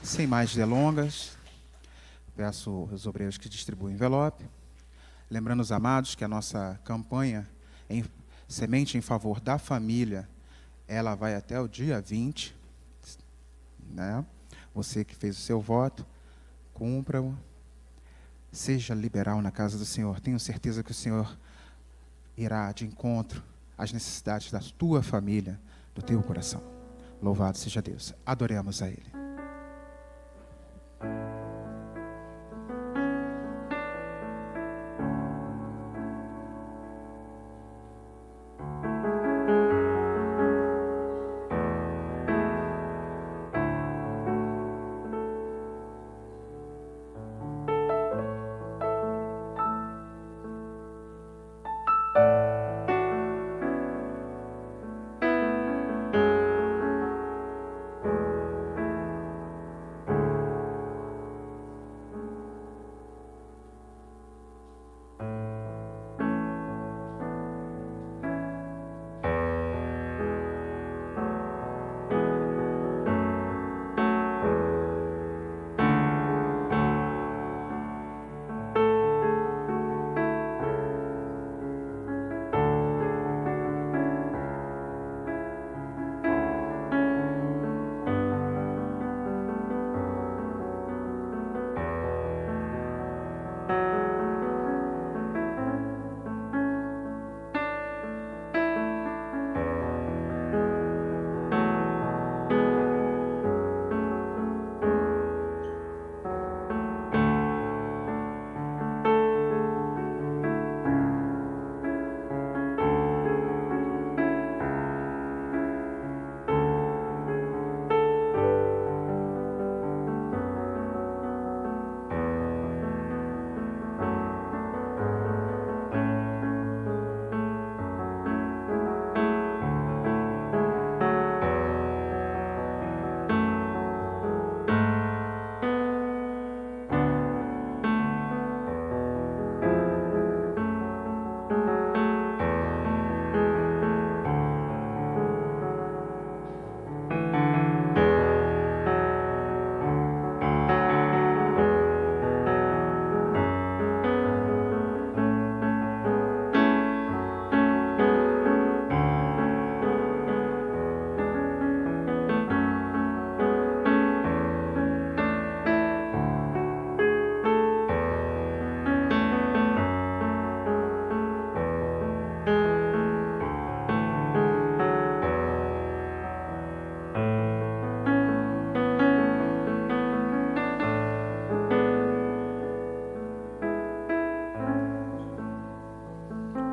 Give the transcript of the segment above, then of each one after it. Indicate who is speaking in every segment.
Speaker 1: Sem mais delongas, peço aos obreiros que distribuem o envelope. Lembrando os amados que a nossa campanha em Semente em Favor da Família, ela vai até o dia 20, né? Você que fez o seu voto, cumpra-o. Seja liberal na casa do Senhor. Tenho certeza que o Senhor irá de encontro às necessidades da tua família, do teu coração. Louvado seja Deus. Adoremos a Ele.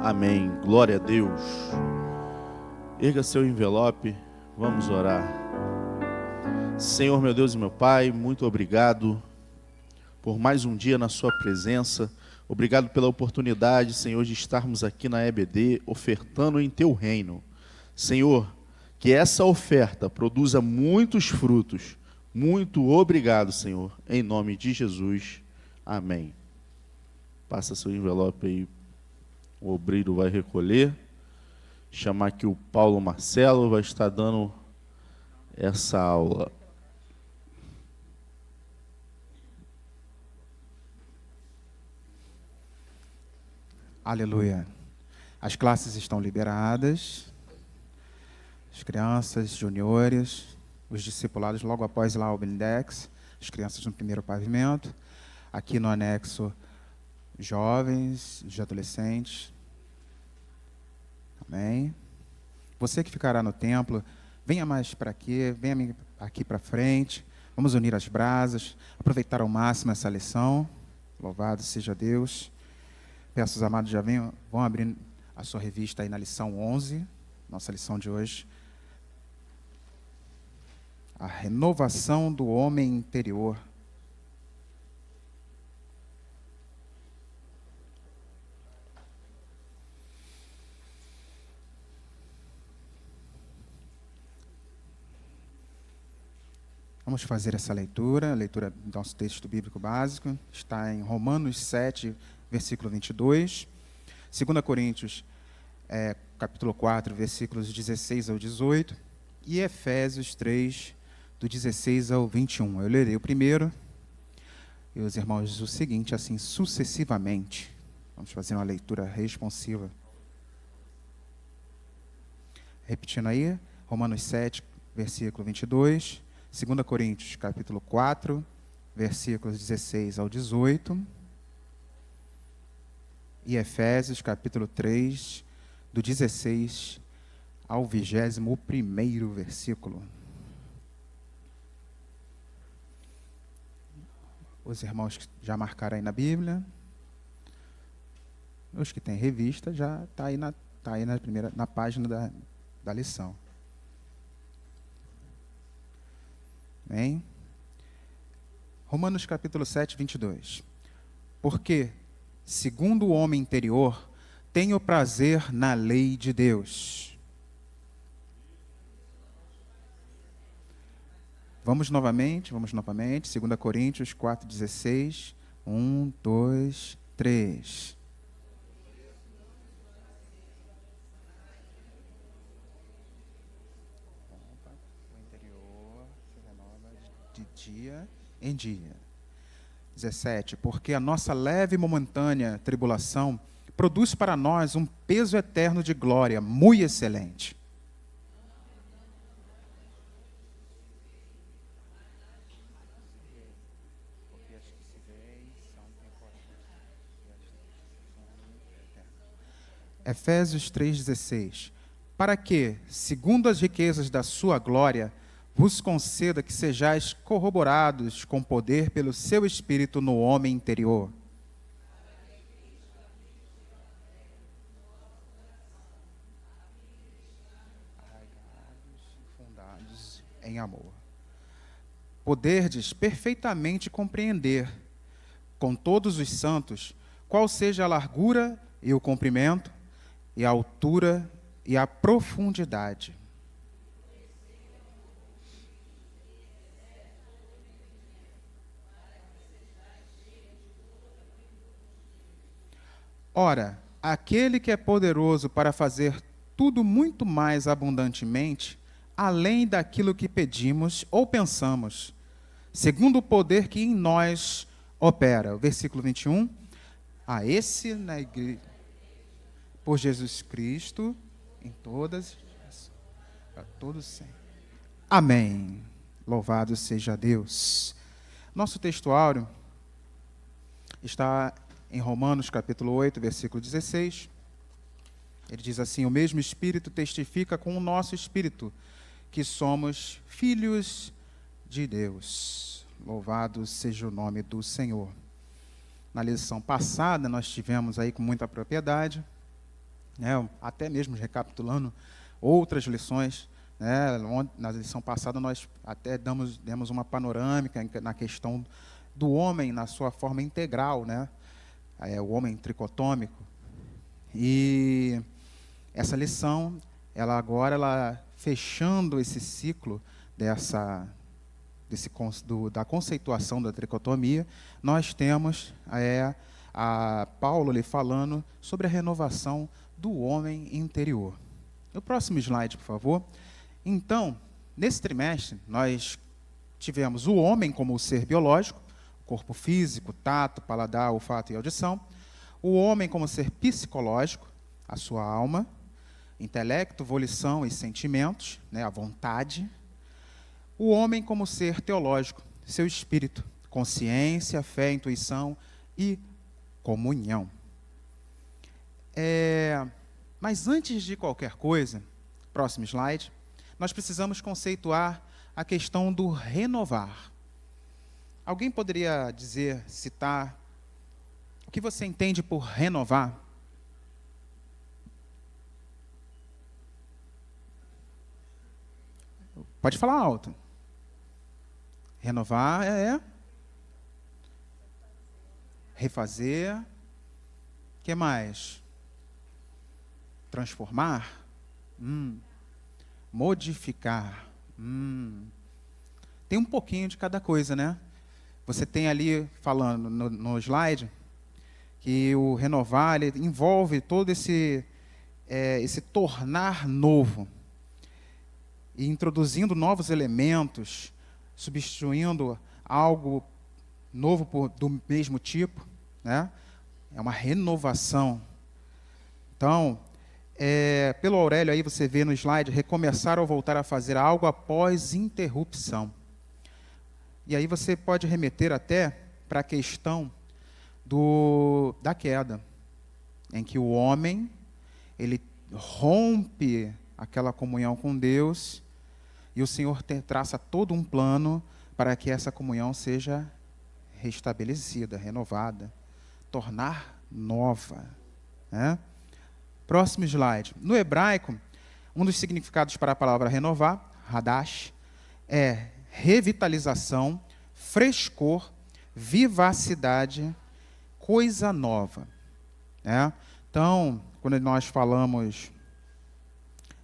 Speaker 2: Amém. Glória a Deus. Erga seu envelope, vamos orar. Senhor, meu Deus e meu Pai, muito obrigado por mais um dia na sua presença. Obrigado pela oportunidade, Senhor, de estarmos aqui na EBD, ofertando em teu reino. Senhor, que essa oferta produza muitos frutos. Muito obrigado, Senhor, em nome de Jesus. Amém. Passa seu envelope aí. O obreiro vai recolher, chamar aqui o Paulo Marcelo, vai estar dando essa aula.
Speaker 1: Aleluia. As classes estão liberadas. As crianças, juniores, os discipulados logo após lá o blindex, as crianças no primeiro pavimento. Aqui no anexo, jovens, de adolescentes. Amém. Você que ficará no templo, venha mais para aqui, venha aqui para frente. Vamos unir as brasas, aproveitar ao máximo essa lição. Louvado seja Deus. Peço os amados já vão abrir a sua revista aí na lição 11, nossa lição de hoje. A renovação do homem interior. Vamos fazer essa leitura, a leitura do nosso texto bíblico básico, está em Romanos 7, versículo 22, 2 Coríntios, capítulo 4, versículos 16 ao 18, e Efésios 3, do 16 ao 21. Eu lerei o primeiro, e os irmãos o seguinte, assim sucessivamente. Vamos fazer uma leitura responsiva. Repetindo aí, Romanos 7, versículo 22, 2 Coríntios, capítulo 4, versículos 16 ao 18, e Efésios, capítulo 3, do 16 ao 21º versículo. Os irmãos que já marcaram aí na Bíblia, os que têm revista, já está aí na página da lição. Bem? Romanos capítulo 7, 22. Porque, segundo o homem interior, tenho prazer na lei de Deus. Vamos novamente, 2 Coríntios 4, 16. 1, 2, 3. O interior se renova de dia em dia. 17. Porque a nossa leve e momentânea tribulação produz para nós um peso eterno de glória, muito excelente. Efésios 3,16. Para que, segundo as riquezas da sua glória, vos conceda que sejais corroborados com poder pelo seu Espírito no homem interior. Arraigados e fundados em amor. Poderdes perfeitamente compreender, com todos os santos, qual seja a largura e o comprimento, e a altura e a profundidade. Ora, aquele que é poderoso para fazer tudo muito mais abundantemente, além daquilo que pedimos ou pensamos, segundo o poder que em nós opera. O versículo 21. A esse na igreja, por Jesus Cristo, em todas, a todos sempre. Amém. Louvado seja Deus. Nosso textuário está em Romanos capítulo 8, versículo 16. Ele diz assim: o mesmo Espírito testifica com o nosso Espírito que somos filhos de Deus. Louvado seja o nome do Senhor. Na lição passada, nós tivemos aí com muita propriedade, né, até mesmo recapitulando outras lições, né, na lição passada nós até demos uma panorâmica na questão do homem na sua forma integral, né, o homem tricotômico. E essa lição, ela fechando esse ciclo da conceituação da tricotomia, nós temos a Paulo ali falando sobre a renovação do homem interior. No próximo slide, por favor. Então, nesse trimestre, nós tivemos o homem como o ser biológico, corpo físico, tato, paladar, olfato e audição. O homem como ser psicológico, a sua alma, intelecto, volição e sentimentos, né, a vontade. O homem como ser teológico, seu espírito, consciência, fé, intuição e comunhão. Mas antes de qualquer coisa, próximo slide, nós precisamos conceituar a questão do renovar. Alguém poderia citar o que você entende por renovar? Pode falar alto. Renovar refazer. O que mais? Transformar. Modificar. Tem um pouquinho de cada coisa, né? Você tem ali, falando no slide, que o renovar ele envolve todo esse tornar novo. E introduzindo novos elementos, substituindo algo novo do mesmo tipo, né? É uma renovação. Então, pelo Aurélio aí você vê no slide, recomeçar ou voltar a fazer algo após interrupção. E aí você pode remeter até para a questão da queda, em que o homem, ele rompe aquela comunhão com Deus, e o Senhor traça todo um plano para que essa comunhão seja restabelecida, renovada, tornar nova, né? Próximo slide. No hebraico, um dos significados para a palavra renovar, hadash, é revitalização, frescor, vivacidade, coisa nova, né? Então, quando nós falamos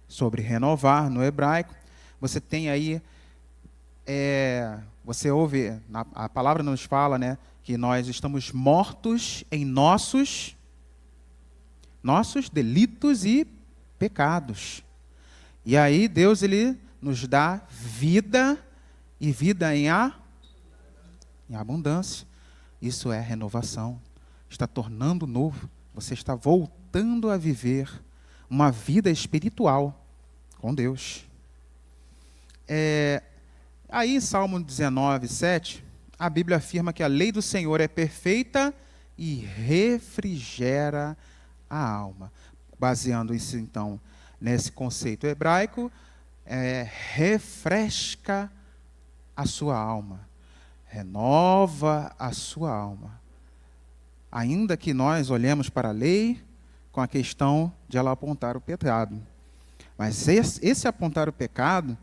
Speaker 1: sobre renovar no hebraico, você tem aí, você ouve, a palavra nos fala, né, que nós estamos mortos em nossos delitos e pecados. E aí Deus, ele nos dá vida, e vida em abundância. Isso é renovação. Está tornando novo. Você está voltando a viver uma vida espiritual com Deus. Aí em Salmo 19, 7, a Bíblia afirma que a lei do Senhor é perfeita e refrigera a alma. Baseando isso, então, nesse conceito hebraico, refresca a sua alma, renova a sua alma. Ainda que nós olhemos para a lei com a questão de ela apontar o pecado. Mas esse apontar o pecado,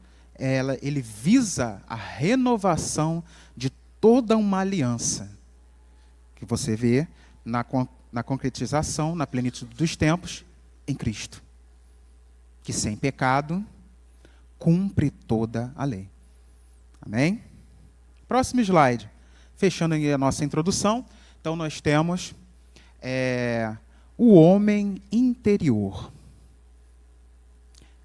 Speaker 1: ele visa a renovação de toda uma aliança, que você vê na concretização, na plenitude dos tempos, em Cristo, que sem pecado cumpre toda a lei. Amém? Próximo slide. Fechando a nossa introdução, então nós temos o homem interior.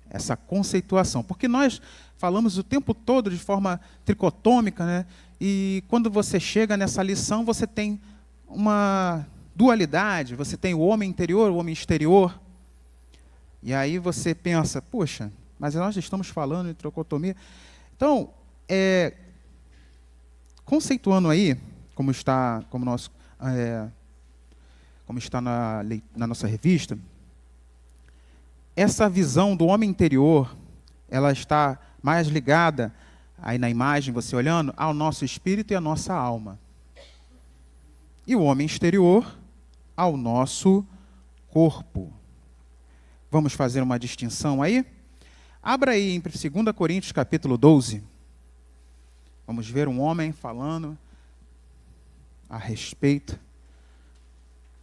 Speaker 1: Essa conceituação, porque nós falamos o tempo todo de forma tricotômica, né? E quando você chega nessa lição, você tem uma dualidade, você tem o homem interior, o homem exterior. E aí você pensa, poxa, mas nós estamos falando de tricotomia. Então, conceituando aí, como está na nossa revista, essa visão do homem interior, ela está mais ligada, aí na imagem, você olhando, ao nosso espírito e à nossa alma. E o homem exterior, ao nosso corpo. Vamos fazer uma distinção aí? Abra aí em 2 Coríntios, capítulo 12. Vamos ver um homem falando a respeito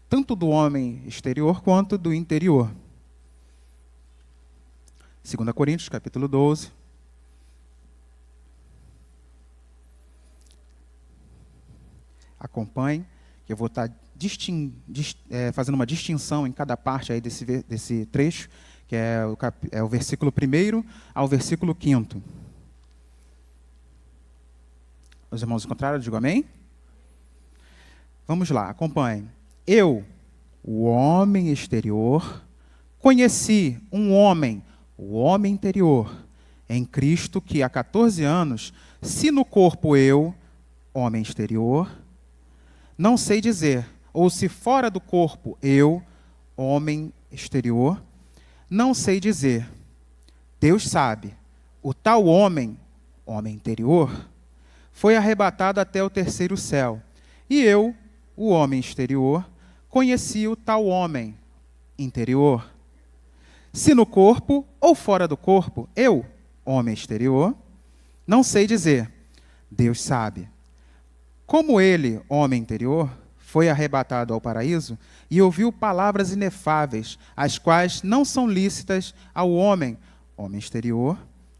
Speaker 1: tanto do homem exterior quanto do interior. 2 Coríntios, capítulo 12. Acompanhe, que eu vou estar fazendo uma distinção em cada parte aí desse trecho, que é o versículo 1 ao versículo 5. Os irmãos encontraram? Digo amém? Vamos lá, acompanhe. Eu, o homem exterior, conheci um homem, o homem interior, em Cristo, que há 14 anos, se no corpo eu, homem exterior, não sei dizer, ou se fora do corpo eu, homem exterior, não sei dizer. Deus sabe, o tal homem, homem interior, foi arrebatado até o terceiro céu. E eu, o homem exterior, conheci o tal homem interior. Se no corpo ou fora do corpo, eu, homem exterior, não sei dizer. Deus sabe. Como ele, homem interior, foi arrebatado ao paraíso e ouviu palavras inefáveis, as quais não são lícitas ao homem, homem exterior,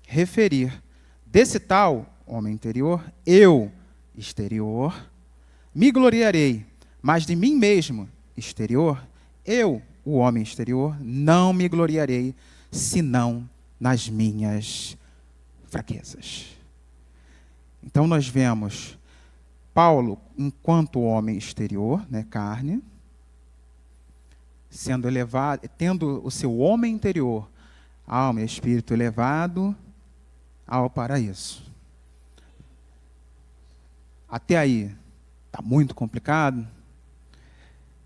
Speaker 1: referir. Desse tal, homem interior, eu, exterior, me gloriarei, mas de mim mesmo, exterior, eu, o homem exterior, não me gloriarei, senão nas minhas fraquezas. Então nós vemos Paulo enquanto homem exterior, né, carne, sendo elevado, tendo o seu homem interior, alma e espírito elevado ao paraíso. Até aí, está muito complicado,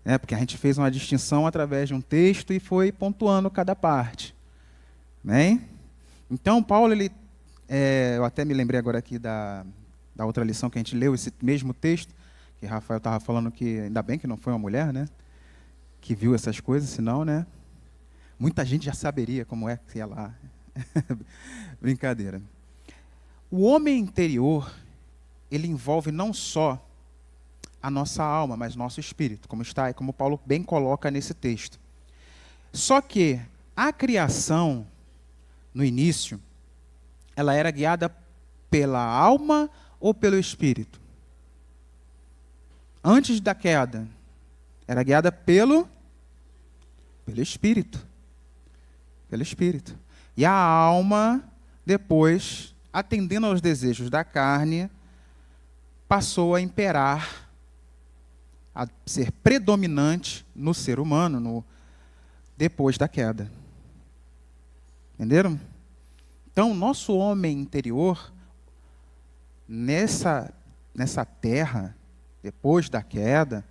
Speaker 1: né? Porque a gente fez uma distinção através de um texto e foi pontuando cada parte. Bem? Então, Paulo, eu até me lembrei agora aqui da outra lição que a gente leu, esse mesmo texto, que Rafael estava falando que, ainda bem que não foi uma mulher, né? Que viu essas coisas, senão, né? Muita gente já saberia como é que ia lá. Brincadeira. O homem interior, ele envolve não só a nossa alma, mas nosso espírito, como Paulo bem coloca nesse texto. Só que a criação, no início, ela era guiada pela alma ou pelo espírito? Antes da queda, era guiada pelo espírito. Pelo espírito. E a alma, depois, atendendo aos desejos da carne, passou a imperar, a ser predominante no ser humano, depois da queda. Entenderam? Então, nosso homem interior, nessa terra, depois da queda,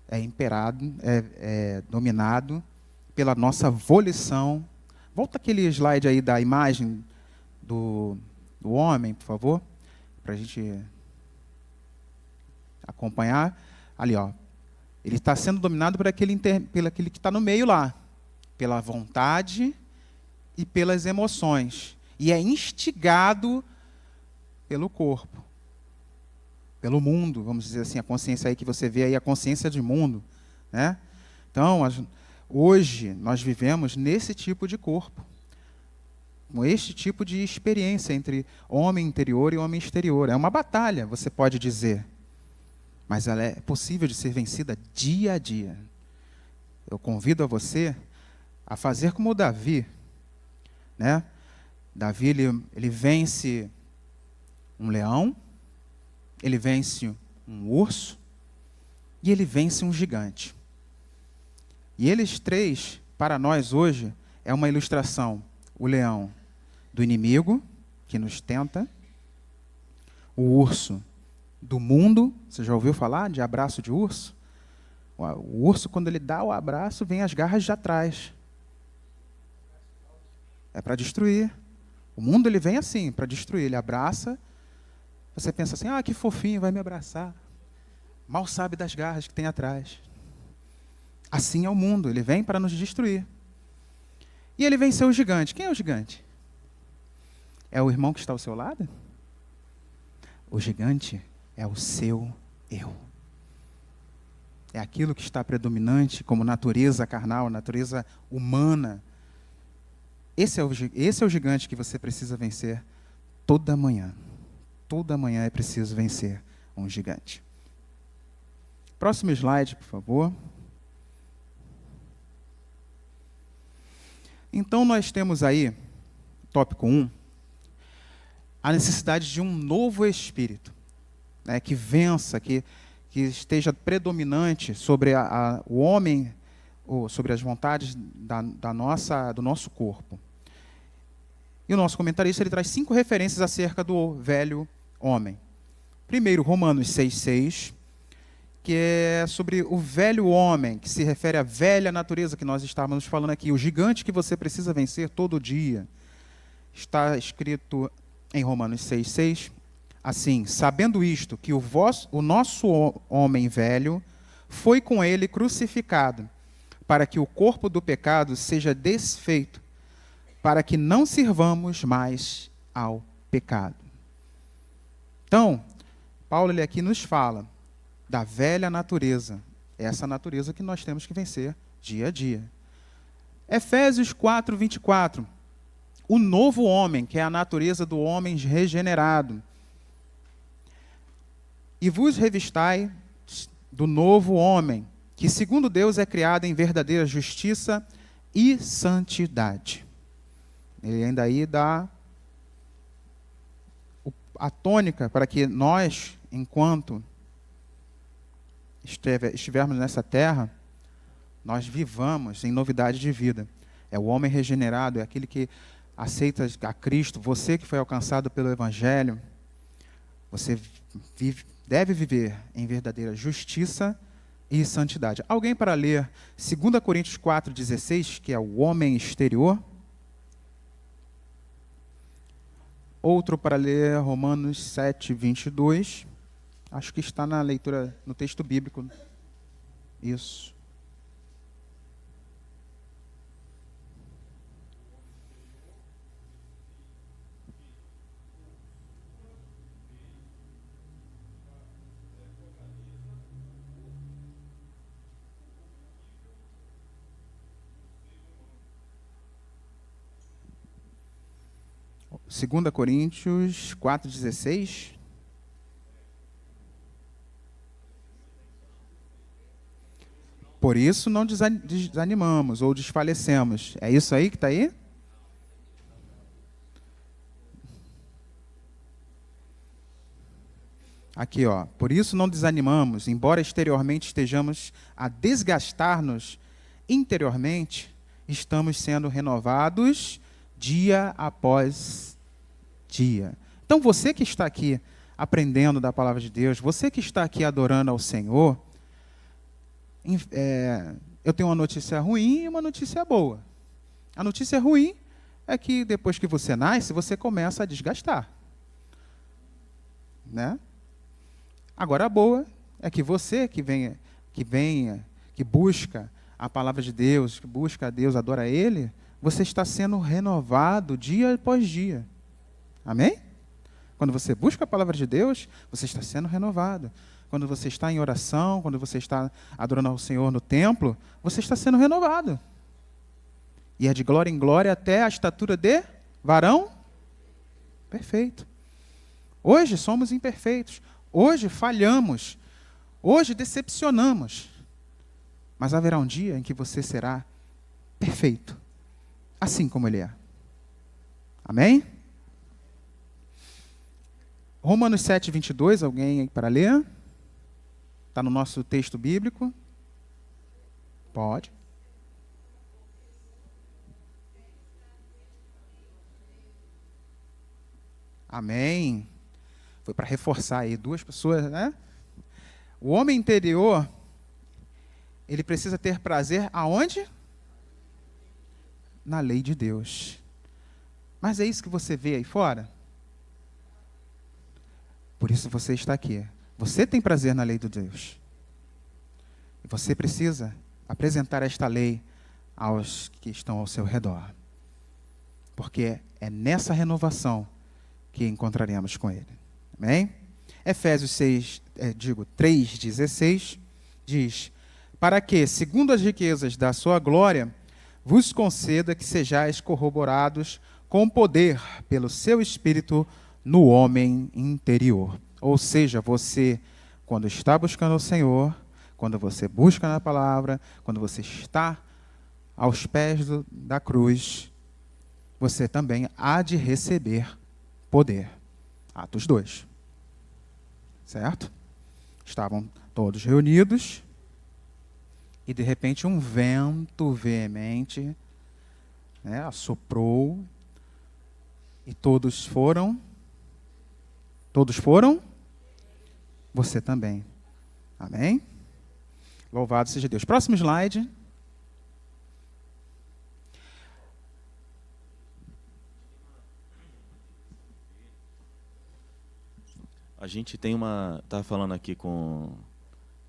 Speaker 1: é dominado pela nossa volição. Volta aquele slide aí da imagem do homem, por favor, para a gente acompanhar. Ali, ó, ele está sendo dominado por aquele que está no meio lá, pela vontade e pelas emoções. E é instigado pelo corpo, pelo mundo, vamos dizer assim, a consciência aí que você vê aí, a consciência de mundo, né? Então, hoje nós vivemos nesse tipo de corpo, com este tipo de experiência entre homem interior e homem exterior. É uma batalha, você pode dizer, mas ela é possível de ser vencida dia a dia. Eu convido a você a fazer como o Davi, né? Davi, ele vence um leão, ele vence um urso e ele vence um gigante. E eles três, para nós hoje, é uma ilustração. O leão do inimigo, que nos tenta. O urso do mundo. Você já ouviu falar de abraço de urso? O urso, quando ele dá o abraço, vem as garras de atrás. É para destruir. O mundo, ele vem assim, para destruir. Ele abraça. Você pensa assim, que fofinho, vai me abraçar. Mal sabe das garras que tem atrás. Assim é o mundo, ele vem para nos destruir. E ele venceu o gigante. Quem é o gigante? É o irmão que está ao seu lado? O gigante é o seu eu. É aquilo que está predominante como natureza carnal, natureza humana. Esse é o gigante que você precisa vencer toda manhã. Toda manhã é preciso vencer um gigante. Próximo slide, por favor. Então, nós temos aí, tópico 1, a necessidade de um novo espírito, né, que vença, que esteja predominante sobre o homem, ou sobre as vontades do nosso corpo. E o nosso comentarista, ele traz 5 referências acerca do velho homem. Primeiro, Romanos 6,6, que é sobre o velho homem, que se refere à velha natureza que nós estávamos falando aqui, o gigante que você precisa vencer todo dia. Está escrito em Romanos 6,6, assim: sabendo isto, que o nosso homem velho foi com ele crucificado, para que o corpo do pecado seja desfeito, para que não sirvamos mais ao pecado. Então, Paulo ele aqui nos fala da velha natureza, essa natureza que nós temos que vencer dia a dia. Efésios 4:24, o novo homem, que é a natureza do homem regenerado. E vos revistai do novo homem, que segundo Deus é criado em verdadeira justiça e santidade. Ele ainda aí dá a tônica para que nós, enquanto estivermos nessa terra, nós vivamos em novidade de vida. É o homem regenerado, é aquele que aceita a Cristo. Você que foi alcançado pelo Evangelho, você deve viver em verdadeira justiça e santidade. Alguém para ler 2 Coríntios 4,16, que é o homem exterior? Outro para ler Romanos 7,22. Acho que está na leitura, no texto bíblico. Isso. Segunda Coríntios 4,16. Por isso não desanimamos ou desfalecemos. É isso aí que está aí? Aqui, ó. Por isso não desanimamos, embora exteriormente estejamos a desgastar-nos, interiormente estamos sendo renovados dia após dia. Então, você que está aqui aprendendo da palavra de Deus, você que está aqui adorando ao Senhor, eu tenho uma notícia ruim e uma notícia boa. A notícia ruim é que depois que você nasce, você começa a desgastar, né? Agora, a boa é que você que busca a palavra de Deus, que busca a Deus, adora a Ele, você está sendo renovado dia após dia. Amém? Quando você busca a palavra de Deus, você está sendo renovado. Quando você está em oração, quando você está adorando ao Senhor no templo, você está sendo renovado. E é de glória em glória até a estatura de varão perfeito. Hoje somos imperfeitos. Hoje falhamos. Hoje decepcionamos. Mas haverá um dia em que você será perfeito, assim como Ele é. Amém? Romanos 7,22, alguém aí para ler? Está no nosso texto bíblico? Pode. Amém. Foi para reforçar aí duas pessoas, né? O homem interior, ele precisa ter prazer aonde? Na lei de Deus. Mas é isso que você vê aí fora? Por isso você está aqui. Você tem prazer na lei de Deus. E você precisa apresentar esta lei aos que estão ao seu redor. Porque é nessa renovação que encontraremos com Ele. Amém? Efésios 3,16 diz: para que, segundo as riquezas da sua glória, vos conceda que sejais corroborados com poder pelo seu Espírito no homem interior. Ou seja, você, quando está buscando o Senhor, quando você busca na palavra, quando você está aos pés da cruz, você também há de receber poder. Atos 2. Certo? Estavam todos reunidos e, de repente, um vento veemente, né, assoprou e todos foram? Todos foram? Você também. Amém? Louvado seja Deus. Próximo slide.
Speaker 3: A gente tem estava falando aqui com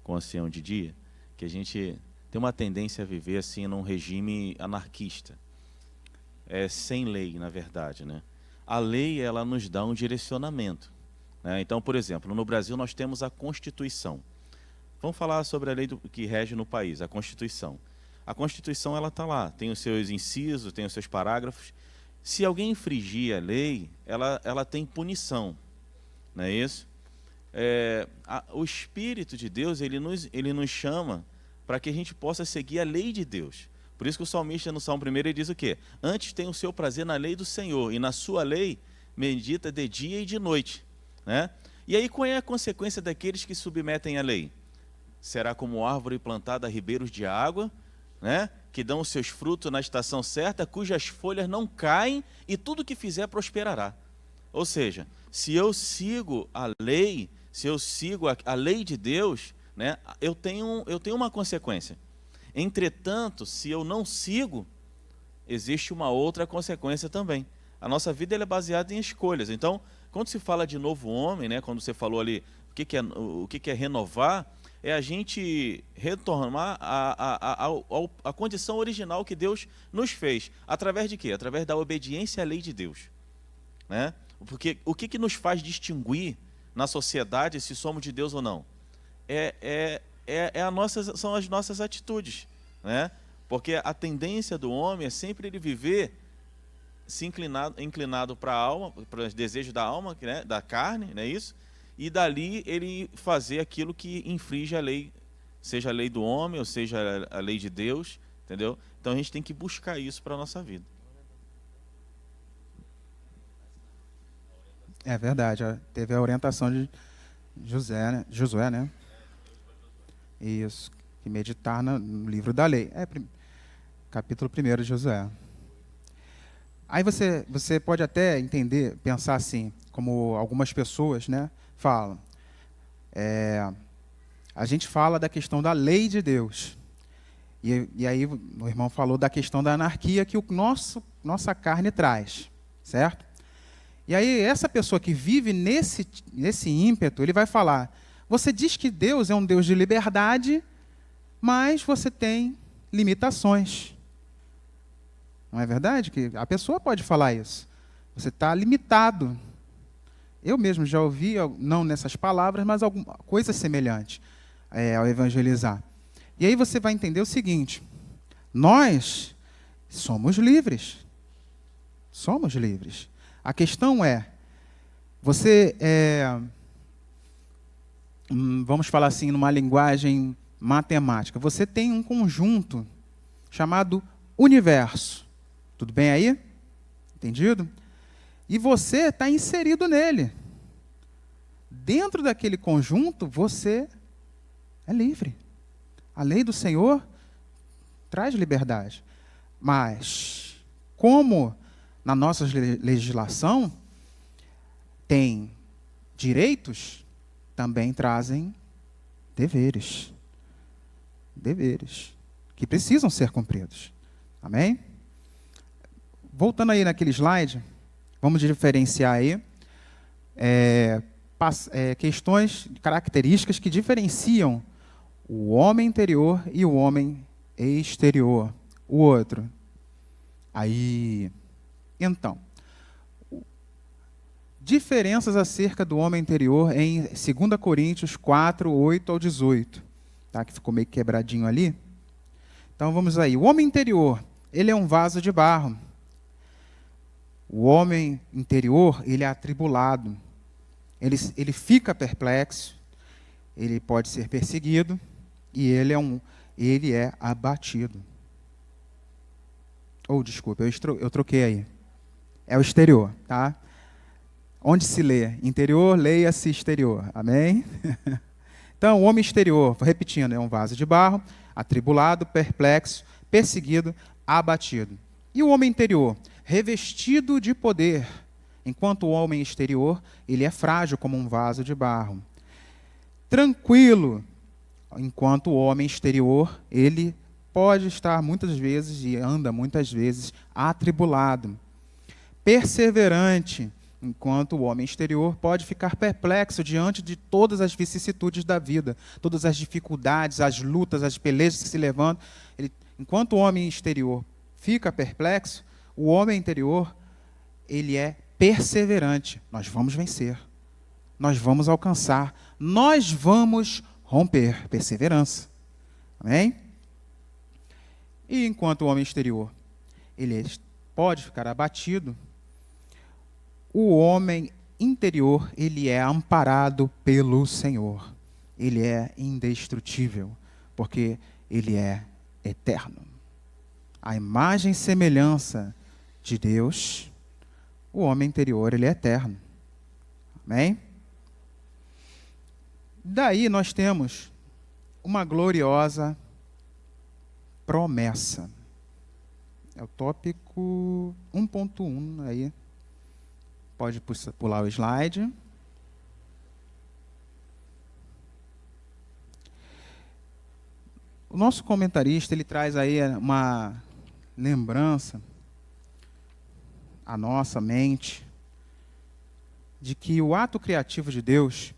Speaker 3: o ancião de dia, que a gente tem uma tendência a viver assim num regime anarquista. Sem lei, na verdade, né? A lei, ela nos dá um direcionamento, né? Então, por exemplo, no Brasil nós temos a Constituição. Vamos falar sobre a lei que rege no país, a Constituição. A Constituição, ela está lá, tem os seus incisos, tem os seus parágrafos. Se alguém infringir a lei, ela tem punição. Não é isso? O Espírito de Deus, ele nos chama para que a gente possa seguir a lei de Deus. Por isso que o salmista, no Salmo 1, ele diz o quê? Antes tem o seu prazer na lei do Senhor, e na sua lei medita de dia e de noite. né? E aí qual é a consequência daqueles que submetem a lei? Será como árvore plantada a ribeiros de água, né? Que dão os seus frutos na estação certa, cujas folhas não caem e tudo que fizer prosperará. Ou seja, se eu sigo a lei, se eu sigo a lei de Deus, né, eu tenho uma consequência. Entretanto, se eu não sigo, existe uma outra consequência também. A nossa vida ela é baseada em escolhas. Então, quando se fala de novo homem, né, quando você falou ali o que é renovar, é a gente retornar a condição original que Deus nos fez. Através de quê? Através da obediência à lei de Deus, né? Porque o que nos faz distinguir na sociedade se somos de Deus ou não? São as nossas atitudes, né? Porque a tendência do homem é sempre ele viver se inclinado para a alma, para os desejos da alma, né? Da carne, não é isso? E dali ele fazer aquilo que infringe a lei, seja a lei do homem ou seja a lei de Deus, entendeu? Então a gente tem que buscar isso para a nossa vida.
Speaker 1: É verdade, teve a orientação de Josué, né? Isso, que meditar no livro da lei. Capítulo 1 de Josué. Aí você pode até entender, pensar assim, como algumas pessoas, né, falam. A gente fala da questão da lei de Deus. E aí o irmão falou da questão da anarquia que nossa carne traz, certo? E aí essa pessoa que vive nesse ímpeto, ele vai falar, você diz que Deus é um Deus de liberdade, mas você tem limitações. Não é verdade? Que a pessoa pode falar isso. Você está limitado. Eu mesmo já ouvi, não nessas palavras, mas alguma coisa semelhante ao evangelizar. E aí você vai entender o seguinte, nós somos livres. Somos livres. A questão é, vamos falar assim, numa linguagem matemática, você tem um conjunto chamado universo. Tudo bem aí? Entendido? E você está inserido nele. Dentro daquele conjunto, você é livre. A lei do Senhor traz liberdade. Mas, como na nossa legislação tem direitos, também trazem deveres. Deveres que precisam ser cumpridos. Amém? Voltando aí naquele slide, vamos diferenciar aí questões, características que diferenciam o homem interior e o homem exterior. O outro. Então, diferenças acerca do homem interior em 2 Coríntios 4, 8 ao 18. Tá? Que ficou meio quebradinho ali. Então vamos aí. O homem interior, ele é um vaso de barro. O homem interior, ele é atribulado. Ele fica perplexo, ele pode ser perseguido e ele é abatido. Desculpa, eu troquei aí. É o exterior, tá? Onde se lê interior, leia-se exterior. Amém? Então, o homem exterior, repetindo, é um vaso de barro, atribulado, perplexo, perseguido, abatido. E o homem interior, revestido de poder, enquanto o homem exterior, ele é frágil como um vaso de barro. Tranquilo, enquanto o homem exterior, ele pode estar muitas vezes e anda muitas vezes atribulado. Perseverante, enquanto o homem exterior pode ficar perplexo diante de todas as vicissitudes da vida, todas as dificuldades, as lutas, as pelejas que se levantam. Enquanto o homem exterior fica perplexo, o homem interior, ele é perseverante. Nós vamos vencer. Nós vamos alcançar. Nós vamos romper. Perseverança. Amém? E enquanto o homem exterior, ele pode ficar abatido, o homem interior, ele é amparado pelo Senhor. Ele é indestrutível, porque ele é eterno. A imagem e semelhança de Deus, o homem interior, ele é eterno. Amém? Daí nós temos uma gloriosa promessa. É o tópico 1.1 aí. Pode pular o slide. O nosso comentarista, ele traz aí uma lembrança à nossa mente de que o ato criativo de Deus,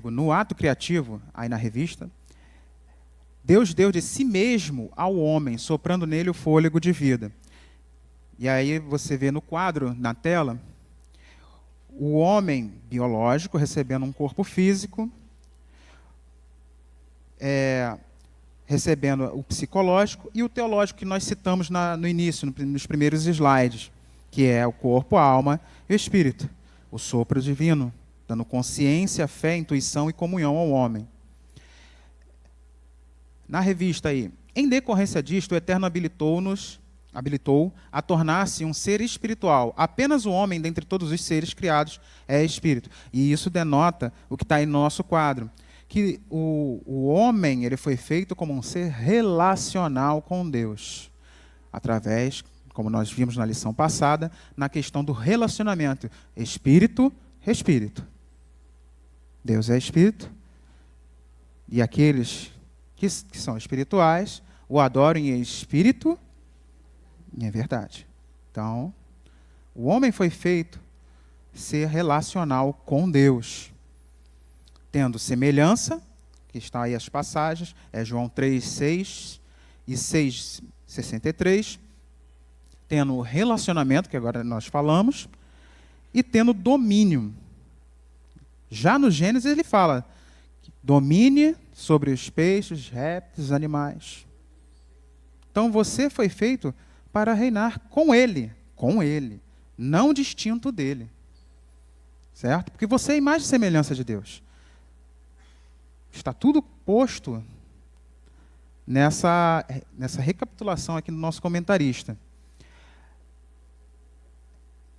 Speaker 1: no ato criativo, aí na revista, Deus deu de si mesmo ao homem, soprando nele o fôlego de vida. E aí você vê no quadro, na tela, o homem biológico recebendo um corpo físico, recebendo o psicológico e o teológico que nós citamos no início, nos primeiros slides, que é o corpo, a alma e o espírito, o sopro divino, dando consciência, fé, intuição e comunhão ao homem. Na revista aí, em decorrência disto, o Eterno habilitou a tornar-se um ser espiritual. Apenas o homem, dentre todos os seres criados, é espírito. E isso denota o que está aí no nosso quadro, que o homem ele foi feito como um ser relacional com Deus, através, como nós vimos na lição passada, na questão do relacionamento espírito-espírito. Deus é espírito, e aqueles que são espirituais o adoram em espírito e em verdade. Então, o homem foi feito ser relacional com Deus, tendo semelhança, que está aí as passagens, é João 3:6 e 6:63, tendo relacionamento, que agora nós falamos, e tendo domínio. Já no Gênesis ele fala, domine sobre os peixes, répteis, animais. Então você foi feito para reinar com ele, não distinto dele. Certo? Porque você é a imagem e semelhança de Deus. Está tudo posto nessa recapitulação aqui do nosso comentarista.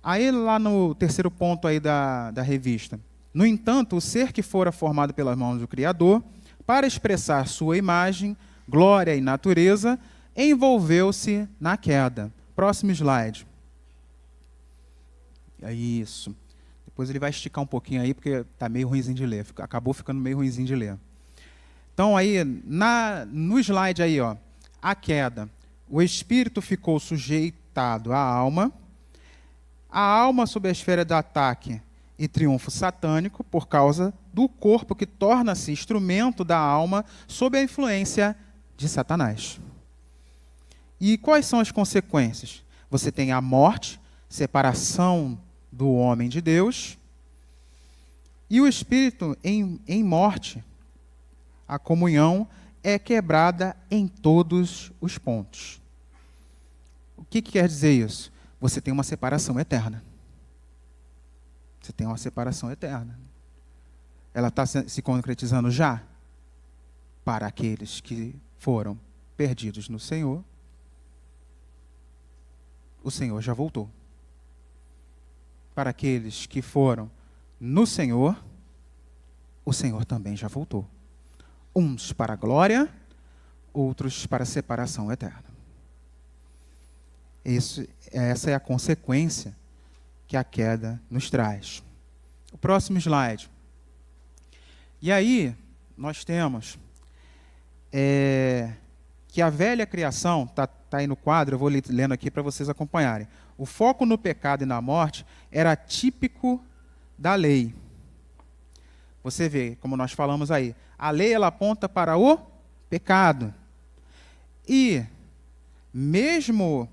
Speaker 1: Aí lá no terceiro ponto aí da revista. No entanto, o ser que fora formado pelas mãos do Criador, para expressar sua imagem, glória e natureza, envolveu-se na queda. Próximo slide. É isso. Depois ele vai esticar um pouquinho aí, porque está meio ruimzinho de ler. Acabou ficando meio ruimzinho de ler. Então, aí, no slide aí, ó, a queda. O espírito ficou sujeitado à alma. A alma sob a esfera do ataque e triunfo satânico, por causa do corpo que torna-se instrumento da alma sob a influência de Satanás. E quais são as consequências? Você tem a morte, separação do homem de Deus, e o espírito em morte, a comunhão é quebrada em todos os pontos. O que quer dizer isso? Você tem uma separação eterna. Você tem uma separação eterna. Ela está se concretizando já para aqueles que foram perdidos no Senhor. O Senhor já voltou. Para aqueles que foram no Senhor, o Senhor também já voltou. Uns para a glória, outros para a separação eterna. Essa é a consequência que a queda nos traz. O próximo slide. E aí, nós temos que a velha criação, está aí no quadro, eu vou lendo aqui para vocês acompanharem. O foco no pecado e na morte era típico da lei. Você vê, como nós falamos aí, a lei ela aponta para o pecado. E, mesmo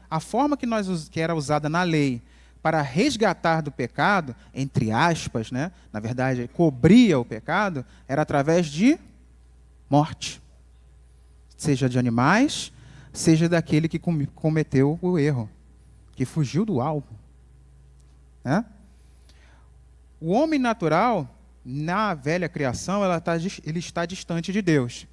Speaker 1: a forma que era usada na lei para resgatar do pecado, entre aspas, né, na verdade, cobria o pecado, era através de morte. Seja de animais, seja daquele que cometeu o erro, que fugiu do alvo. Né? O homem natural, na velha criação, ele está distante de Deus.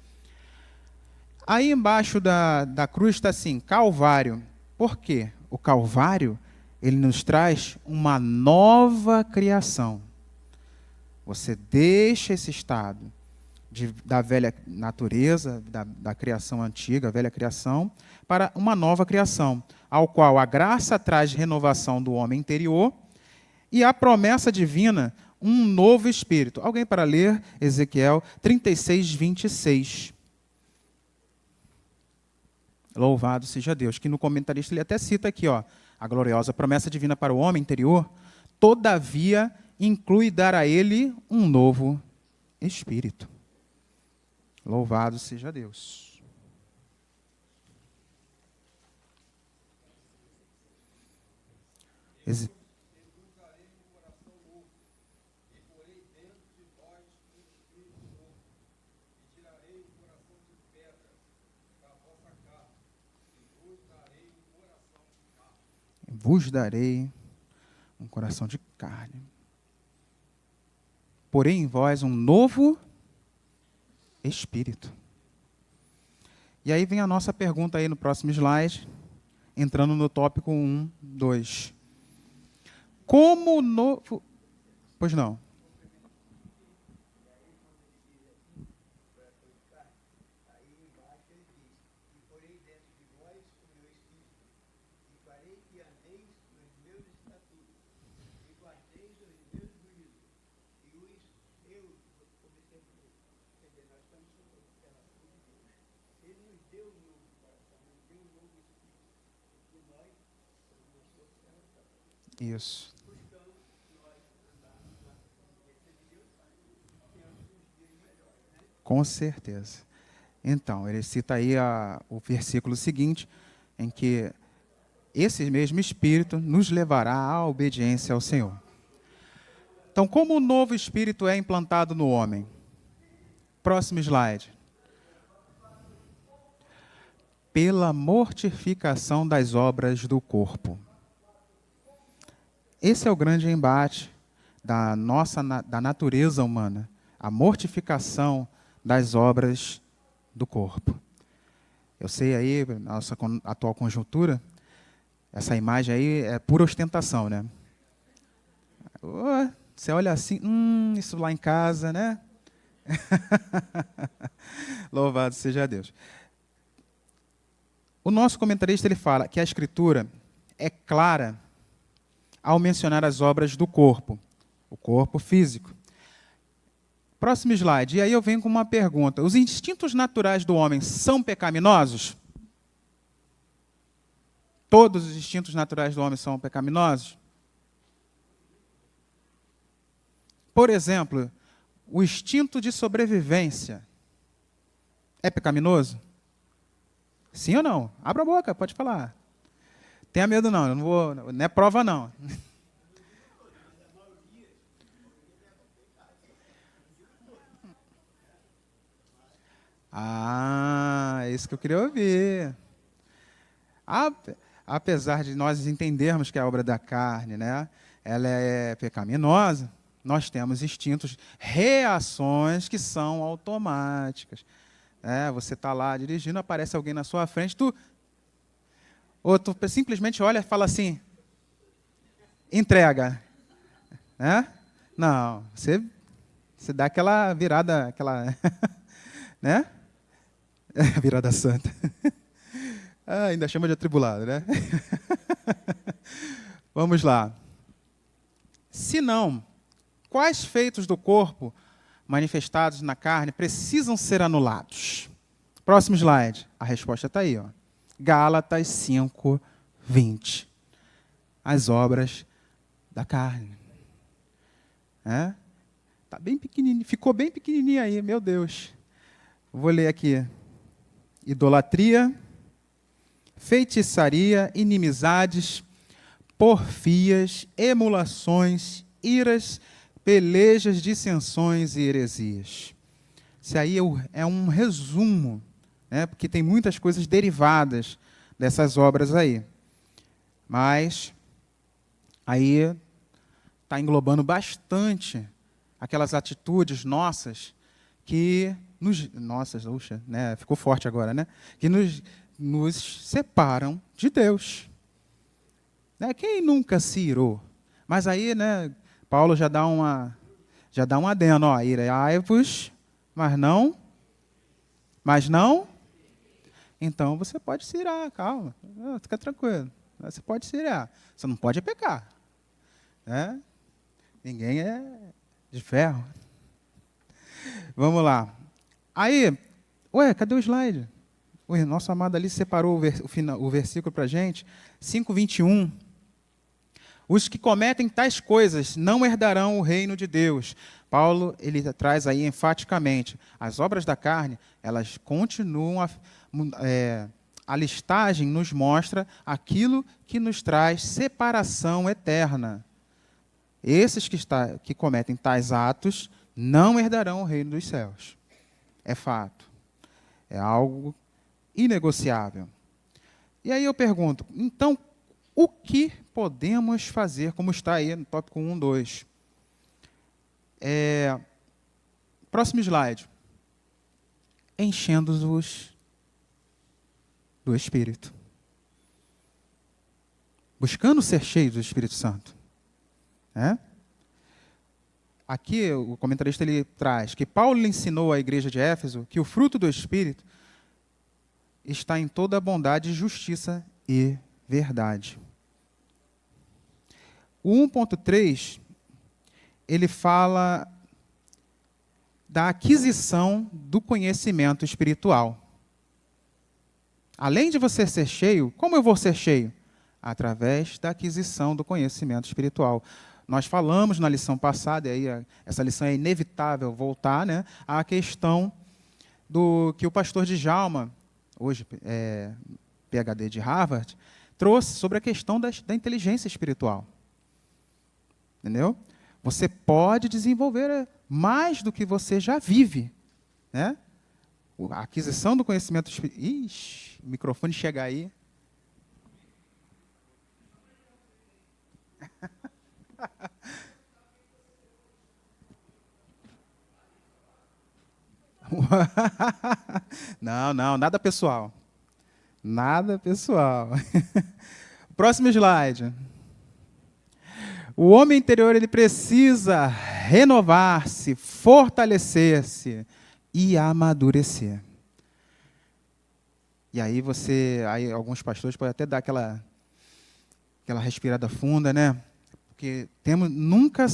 Speaker 1: Aí embaixo da cruz está assim, Calvário. Por quê? O Calvário, ele nos traz uma nova criação. Você deixa esse estado da velha natureza, da criação antiga, a velha criação, para uma nova criação, ao qual a graça traz renovação do homem interior e a promessa divina, um novo espírito. Alguém para ler Ezequiel 36, 26. Louvado seja Deus, que no comentarista ele até cita aqui, ó, a gloriosa promessa divina para o homem interior, todavia inclui dar a ele um novo espírito. Louvado seja Deus. Vos darei um coração de carne. Porém em vós um novo espírito. E aí vem a nossa pergunta aí no próximo slide, entrando no tópico 1, 2. Como novo... Pois não. Isso. Com certeza. Então, ele cita aí o versículo seguinte, em que esse mesmo Espírito nos levará à obediência ao Senhor. Então, como o novo Espírito é implantado no homem? Próximo slide. Pela mortificação das obras do corpo. Esse é o grande embate da natureza humana, a mortificação das obras do corpo. Eu sei aí, na nossa atual conjuntura, essa imagem aí é pura ostentação, né? Você olha assim, isso lá em casa, né? Louvado seja Deus. O nosso comentarista ele fala que a Escritura é clara ao mencionar as obras do corpo, o corpo físico. Próximo slide. E aí eu venho com uma pergunta. Os instintos naturais do homem são pecaminosos? Todos os instintos naturais do homem são pecaminosos? Por exemplo, o instinto de sobrevivência é pecaminoso? Sim ou não? Abra a boca, pode falar. Tenha medo não, eu não vou, não é prova não. É isso que eu queria ouvir. Apesar de nós entendermos que a obra da carne, né, ela é pecaminosa, nós temos instintos, reações que são automáticas. Você está lá dirigindo, aparece alguém na sua frente, ou tu simplesmente olha e fala assim, entrega. Não, você dá aquela virada, né? Virada santa. Ainda chama de atribulado, né? Vamos lá. Se não, quais feitos do corpo manifestados na carne precisam ser anulados? Próximo slide. A resposta está aí, ó. Gálatas 5, 20. As obras da carne. Tá bem pequenininho, ficou bem pequenininho aí, meu Deus. Vou ler aqui. Idolatria, feitiçaria, inimizades, porfias, emulações, iras, pelejas, dissensões e heresias. Isso aí é um resumo, né? Porque tem muitas coisas derivadas dessas obras aí. Mas aí está englobando bastante aquelas atitudes nossas que né? Ficou forte agora, né? Que nos separam de Deus. Quem nunca se irou? Mas aí, né, Paulo já Já dá um adendo, ó, irai-vos, mas não, então você pode se irar, calma, fica tranquilo, você pode se irar, você não pode pecar, né? Ninguém é de ferro. Vamos lá. Aí, cadê o slide? O nosso amado ali separou o versículo para a gente, 5:21. Os que cometem tais coisas não herdarão o reino de Deus. Paulo, ele traz aí enfaticamente, as obras da carne, elas continuam, a listagem nos mostra aquilo que nos traz separação eterna. Esses que cometem tais atos não herdarão o reino dos céus. É fato. É algo inegociável. E aí eu pergunto, então, o que podemos fazer, como está aí no tópico 1, 2? Próximo slide. Enchendo-os do Espírito. Buscando ser cheios do Espírito Santo. Aqui o comentarista ele traz que Paulo ensinou à igreja de Éfeso que o fruto do Espírito está em toda a bondade, justiça e verdade. O 1.3, ele fala da aquisição do conhecimento espiritual. Além de você ser cheio, como eu vou ser cheio? Através da aquisição do conhecimento espiritual. Nós falamos na lição passada, e aí essa lição é inevitável voltar, né, à questão do que o pastor Djalma, hoje PhD de Harvard, trouxe sobre a questão da inteligência espiritual. Entendeu? Você pode desenvolver mais do que você já vive. Né? A aquisição do conhecimento espiritual... Ixi, o microfone chega aí. Não, nada pessoal. Nada pessoal. Próximo slide. O homem interior ele precisa renovar-se, fortalecer-se e amadurecer. E aí alguns pastores podem até dar aquela respirada funda, né? Porque nunca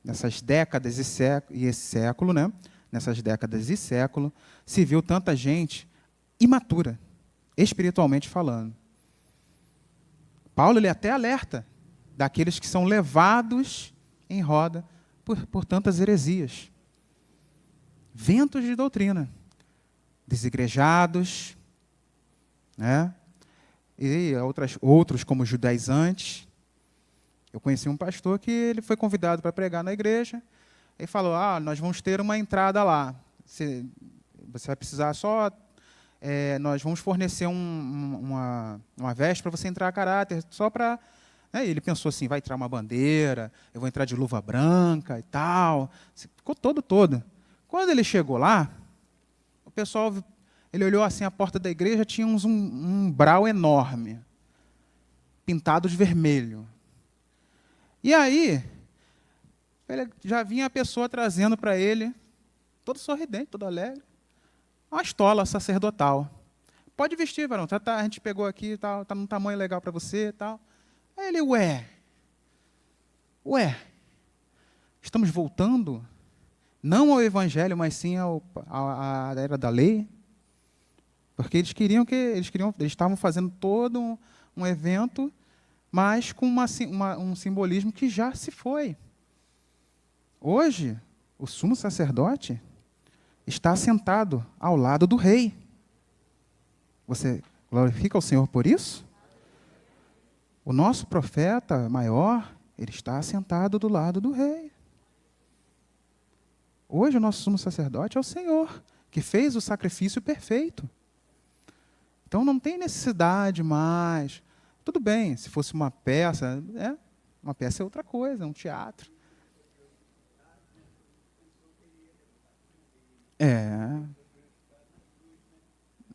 Speaker 1: nessas décadas e esse século, né? Nessas décadas e século, se viu tanta gente imatura, espiritualmente falando. Paulo ele até alerta daqueles que são levados em roda por tantas heresias. Ventos de doutrina, desigrejados, né? E outros como judaizantes. Eu conheci um pastor que ele foi convidado para pregar na igreja e falou, nós vamos ter uma entrada lá. Você vai precisar só... nós vamos fornecer uma veste para você entrar a caráter, só para... Ele pensou assim, vai entrar uma bandeira, eu vou entrar de luva branca e tal. Ficou todo. Quando ele chegou lá, o pessoal, ele olhou assim, a porta da igreja tinha um umbral enorme, pintado de vermelho. E aí, já vinha a pessoa trazendo para ele, todo sorridente, todo alegre, uma estola sacerdotal. Pode vestir, varão, a gente pegou aqui, está num tamanho legal para você e tal. Aí ele, estamos voltando, não ao evangelho, mas sim à era da lei? Porque eles estavam fazendo todo um evento, mas com um simbolismo que já se foi. Hoje, o sumo sacerdote está sentado ao lado do rei. Você glorifica o Senhor por isso? O nosso profeta maior, ele está sentado do lado do rei. Hoje o nosso sumo sacerdote é o Senhor, que fez o sacrifício perfeito. Então não tem necessidade mais. Tudo bem, se fosse uma peça, uma peça é outra coisa, é um teatro.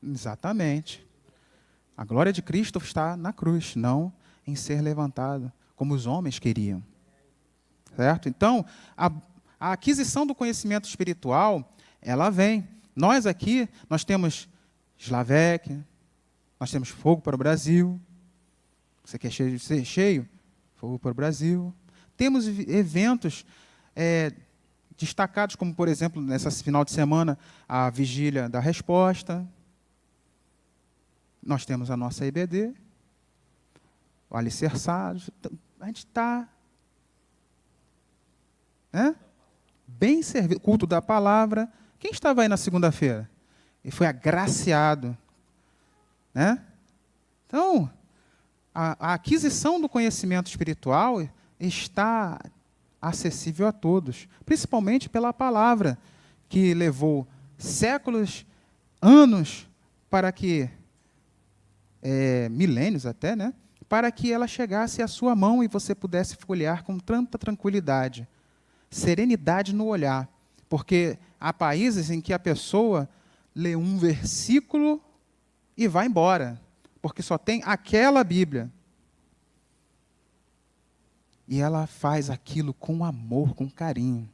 Speaker 1: Exatamente. A glória de Cristo está na cruz, não em ser levantado, como os homens queriam. certo? Então, a aquisição do conhecimento espiritual, ela vem. Nós aqui, nós temos Slavec, nós temos Fogo para o Brasil. Você quer ser cheio? Fogo para o Brasil. Temos eventos destacados, como, por exemplo, nessa final de semana, a Vigília da Resposta. Nós temos a nossa EBD, o Alicerçados. A gente está bem servido. Culto da Palavra. Quem estava aí na segunda-feira? E foi agraciado. Né? Então, a aquisição do conhecimento espiritual está acessível a todos, principalmente pela palavra, que levou séculos, anos, para que, milênios até, né? Para que ela chegasse à sua mão e você pudesse folhear com tanta tranquilidade, serenidade no olhar, porque há países em que a pessoa lê um versículo e vai embora, porque só tem aquela Bíblia. E ela faz aquilo com amor, com carinho.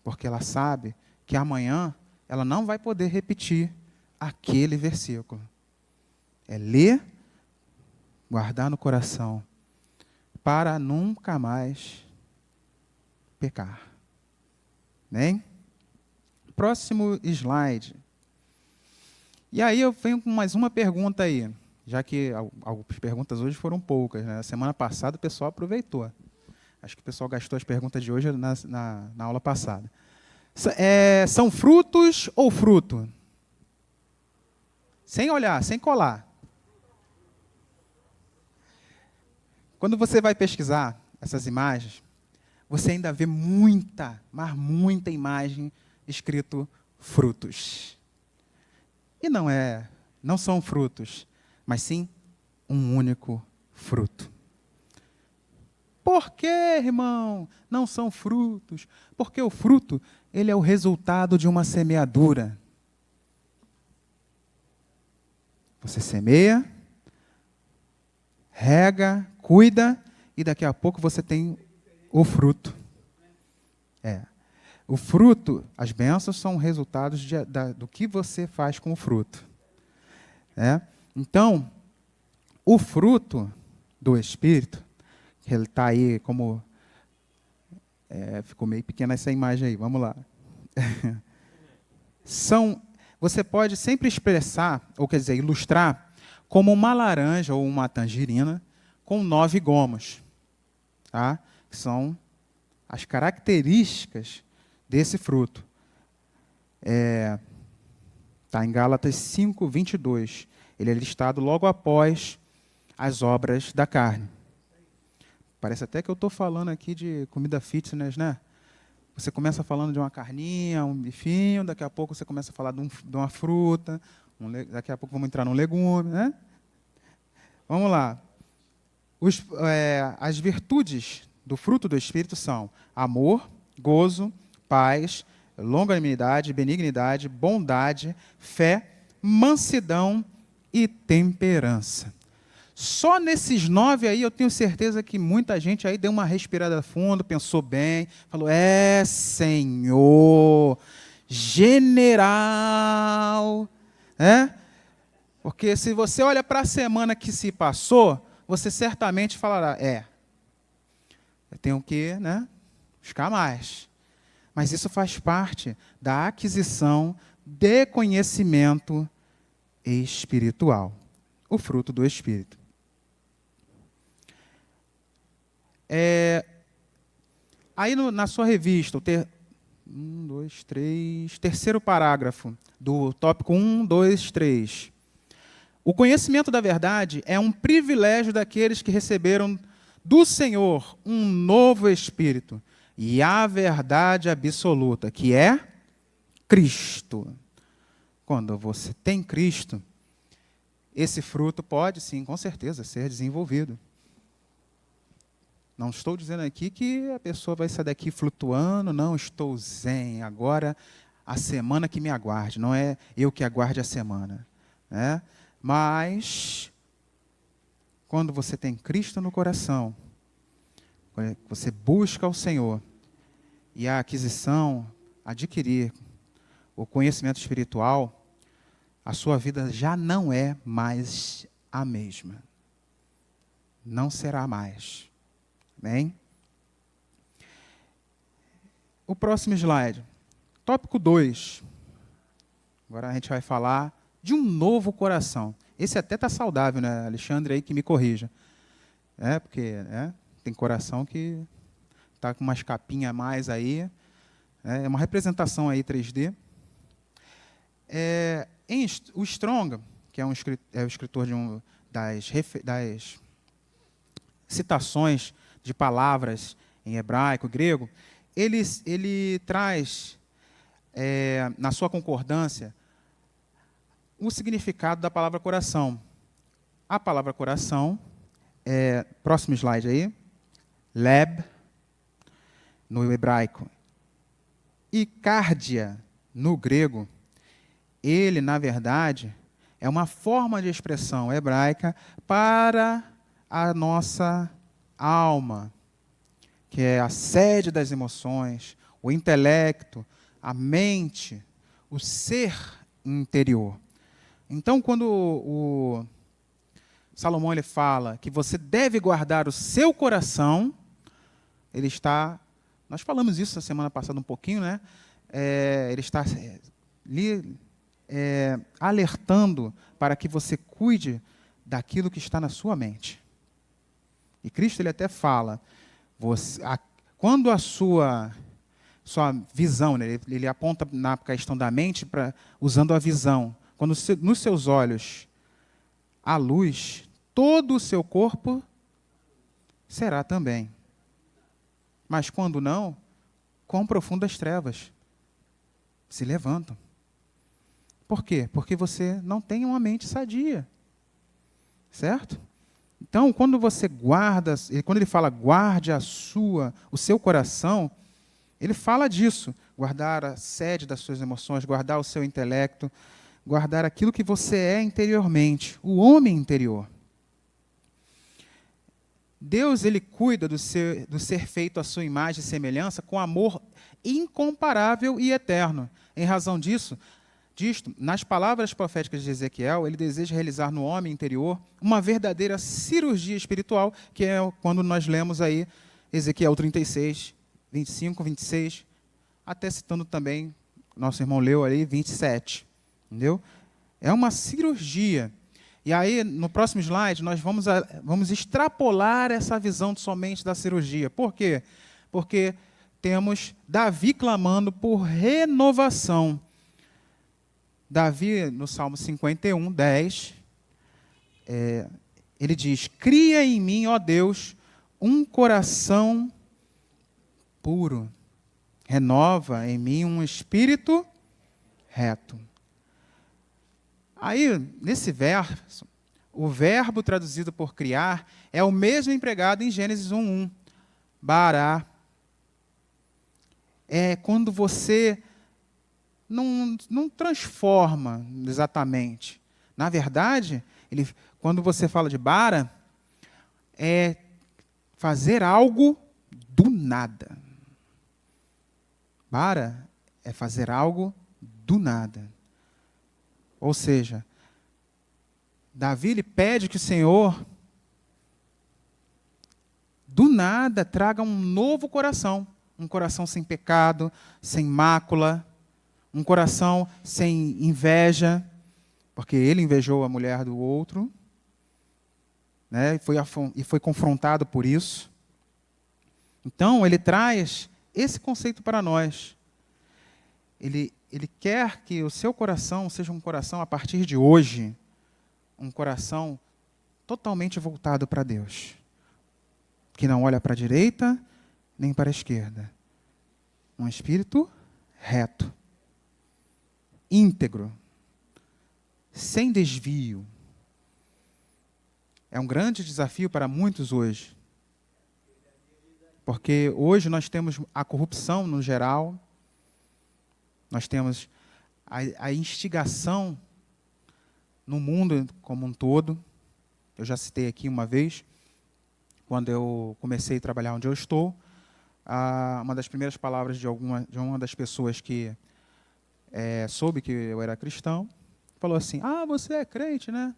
Speaker 1: Porque ela sabe que amanhã ela não vai poder repetir aquele versículo. É ler, guardar no coração, para nunca mais pecar. Bem? Próximo slide. E aí eu venho com mais uma pergunta aí, já que algumas perguntas hoje foram poucas, né? Semana passada o pessoal aproveitou. Acho que o pessoal gastou as perguntas de hoje na aula passada. São frutos ou fruto? Sem olhar, sem colar. Quando você vai pesquisar essas imagens, você ainda vê muita, mas muita imagem escrito frutos. E não são frutos, mas sim um único fruto. Por que, irmão, não são frutos? Porque o fruto, ele é o resultado de uma semeadura. Você semeia, rega, cuida, e daqui a pouco você tem o fruto. O fruto, as bênçãos são resultados do que você faz com o fruto. Então, o fruto do Espírito, ele está aí como... ficou meio pequena essa imagem aí, vamos lá. Você pode sempre expressar, ou quer dizer, ilustrar, como uma laranja ou uma tangerina com 9 gomos. Tá? Que são as características desse fruto. Está em Gálatas 5, 22. Ele é listado logo após as obras da carne. Parece até que eu estou falando aqui de comida fitness, né? Você começa falando de uma carninha, um bifinho, daqui a pouco você começa a falar de uma fruta, daqui a pouco vamos entrar num legume, né? Vamos lá. As virtudes do fruto do Espírito são amor, gozo, paz, longanimidade, benignidade, bondade, fé, mansidão e temperança. Só nesses 9 aí, eu tenho certeza que muita gente aí deu uma respirada fundo, pensou bem, falou, Senhor, general. Porque se você olha para a semana que se passou, você certamente falará, eu tenho que buscar mais. Mas isso faz parte da aquisição de conhecimento espiritual, o fruto do Espírito. Aí na sua revista, terceiro parágrafo do tópico 1, 2, 3. O conhecimento da verdade é um privilégio daqueles que receberam do Senhor um novo Espírito e a verdade absoluta, que é Cristo. Quando você tem Cristo, esse fruto pode, sim, com certeza, ser desenvolvido. Não estou dizendo aqui que a pessoa vai sair daqui flutuando, não, estou zen, agora a semana que me aguarde, não é eu que aguarde a semana. Mas, quando você tem Cristo no coração, quando você busca o Senhor e a aquisição, adquirir o conhecimento espiritual, a sua vida já não é mais a mesma. Não será mais. Amém? O próximo slide. Tópico 2. Agora a gente vai falar de um novo coração. Esse até está saudável, né? Alexandre aí que me corrija. Porque tem coração que está com umas capinhas a mais aí. É uma representação aí 3D. O Strong, que é o escritor das citações de palavras em hebraico, grego, ele traz, na sua concordância, o significado da palavra coração. A palavra coração, próximo slide aí, leb, no hebraico, e cardia, no grego, ele, na verdade, é uma forma de expressão hebraica para a nossa alma, que é a sede das emoções, o intelecto, a mente, o ser interior. Então, quando o Salomão ele fala que você deve guardar o seu coração, ele está... Nós falamos isso na semana passada um pouquinho, né? Ele está alertando para que você cuide daquilo que está na sua mente. E Cristo ele até fala, quando a sua visão, né, ele aponta na questão da mente usando a visão, quando nos seus olhos há luz, todo o seu corpo será também. Mas quando não, quão profundas trevas se levantam. Por quê? Porque você não tem uma mente sadia. Certo? Então, quando você guarda, quando ele fala guarde o seu coração, ele fala disso. Guardar a sede das suas emoções, guardar o seu intelecto, guardar aquilo que você é interiormente, o homem interior. Deus ele cuida do ser feito à sua imagem e semelhança com amor incomparável e eterno. Em razão disto, nas palavras proféticas de Ezequiel, ele deseja realizar no homem interior uma verdadeira cirurgia espiritual, que é quando nós lemos aí Ezequiel 36, 25, 26, até citando também, nosso irmão leu aí, 27. Entendeu? É uma cirurgia. E aí, no próximo slide, nós vamos extrapolar essa visão somente da cirurgia. Por quê? Porque temos Davi clamando por renovação. Davi, no Salmo 51, 10, ele diz, cria em mim, ó Deus, um coração puro. Renova em mim um espírito reto. Aí, nesse verso, o verbo traduzido por criar é o mesmo empregado em Gênesis 1:1. Bará. É quando você não transforma exatamente. Na verdade, quando você fala de bara, é fazer algo do nada. Bara é fazer algo do nada. Ou seja, Davi ele pede que o Senhor, do nada, traga um novo coração. Um coração sem pecado, sem mácula, um coração sem inveja, porque ele invejou a mulher do outro, né, e foi confrontado por isso. Então, ele traz esse conceito para nós. Ele quer que o seu coração seja um coração, a partir de hoje, um coração totalmente voltado para Deus, que não olha para a direita nem para a esquerda. Um espírito reto, íntegro, sem desvio. É um grande desafio para muitos hoje. Porque hoje nós temos a corrupção no geral, nós temos a instigação no mundo como um todo. Eu já citei aqui uma vez. quando eu comecei a trabalhar onde eu estou, uma das primeiras palavras de uma das pessoas que soube que eu era cristão, falou assim: você é crente, né?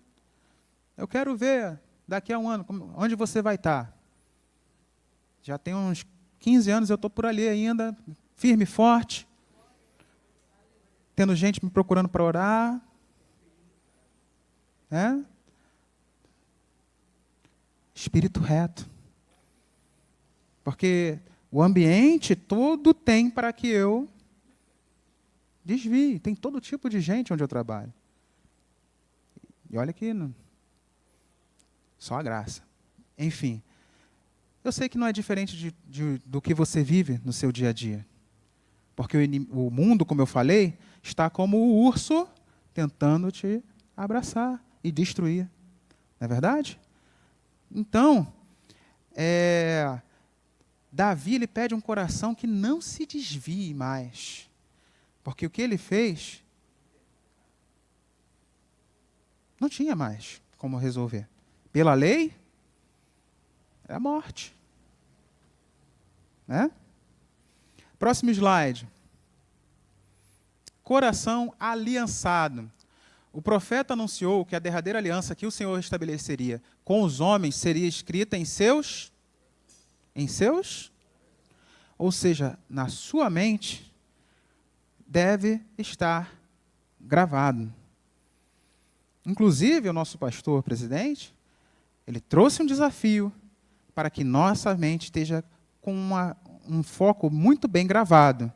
Speaker 1: Eu quero ver daqui a um ano onde você vai estar. Já tem uns 15 anos, eu estou por ali ainda, firme e forte, tendo gente me procurando para orar. Espírito reto. Porque o ambiente todo tem para que eu desvie. Tem todo tipo de gente onde eu trabalho. E olha que só a graça. Enfim, eu sei que não é diferente do que você vive no seu dia a dia. Porque o mundo, como eu falei, está como o urso tentando te abraçar e destruir. Não é verdade? Então, Davi ele pede um coração que não se desvie mais. Porque o que ele fez, não tinha mais como resolver. Pela lei, é a morte. Né? Próximo slide. Coração aliançado. O profeta anunciou que a derradeira aliança que o Senhor estabeleceria com os homens seria escrita em seus? Ou seja, na sua mente deve estar gravado. Inclusive, o nosso pastor presidente, ele trouxe um desafio para que nossa mente esteja com um foco muito bem gravado.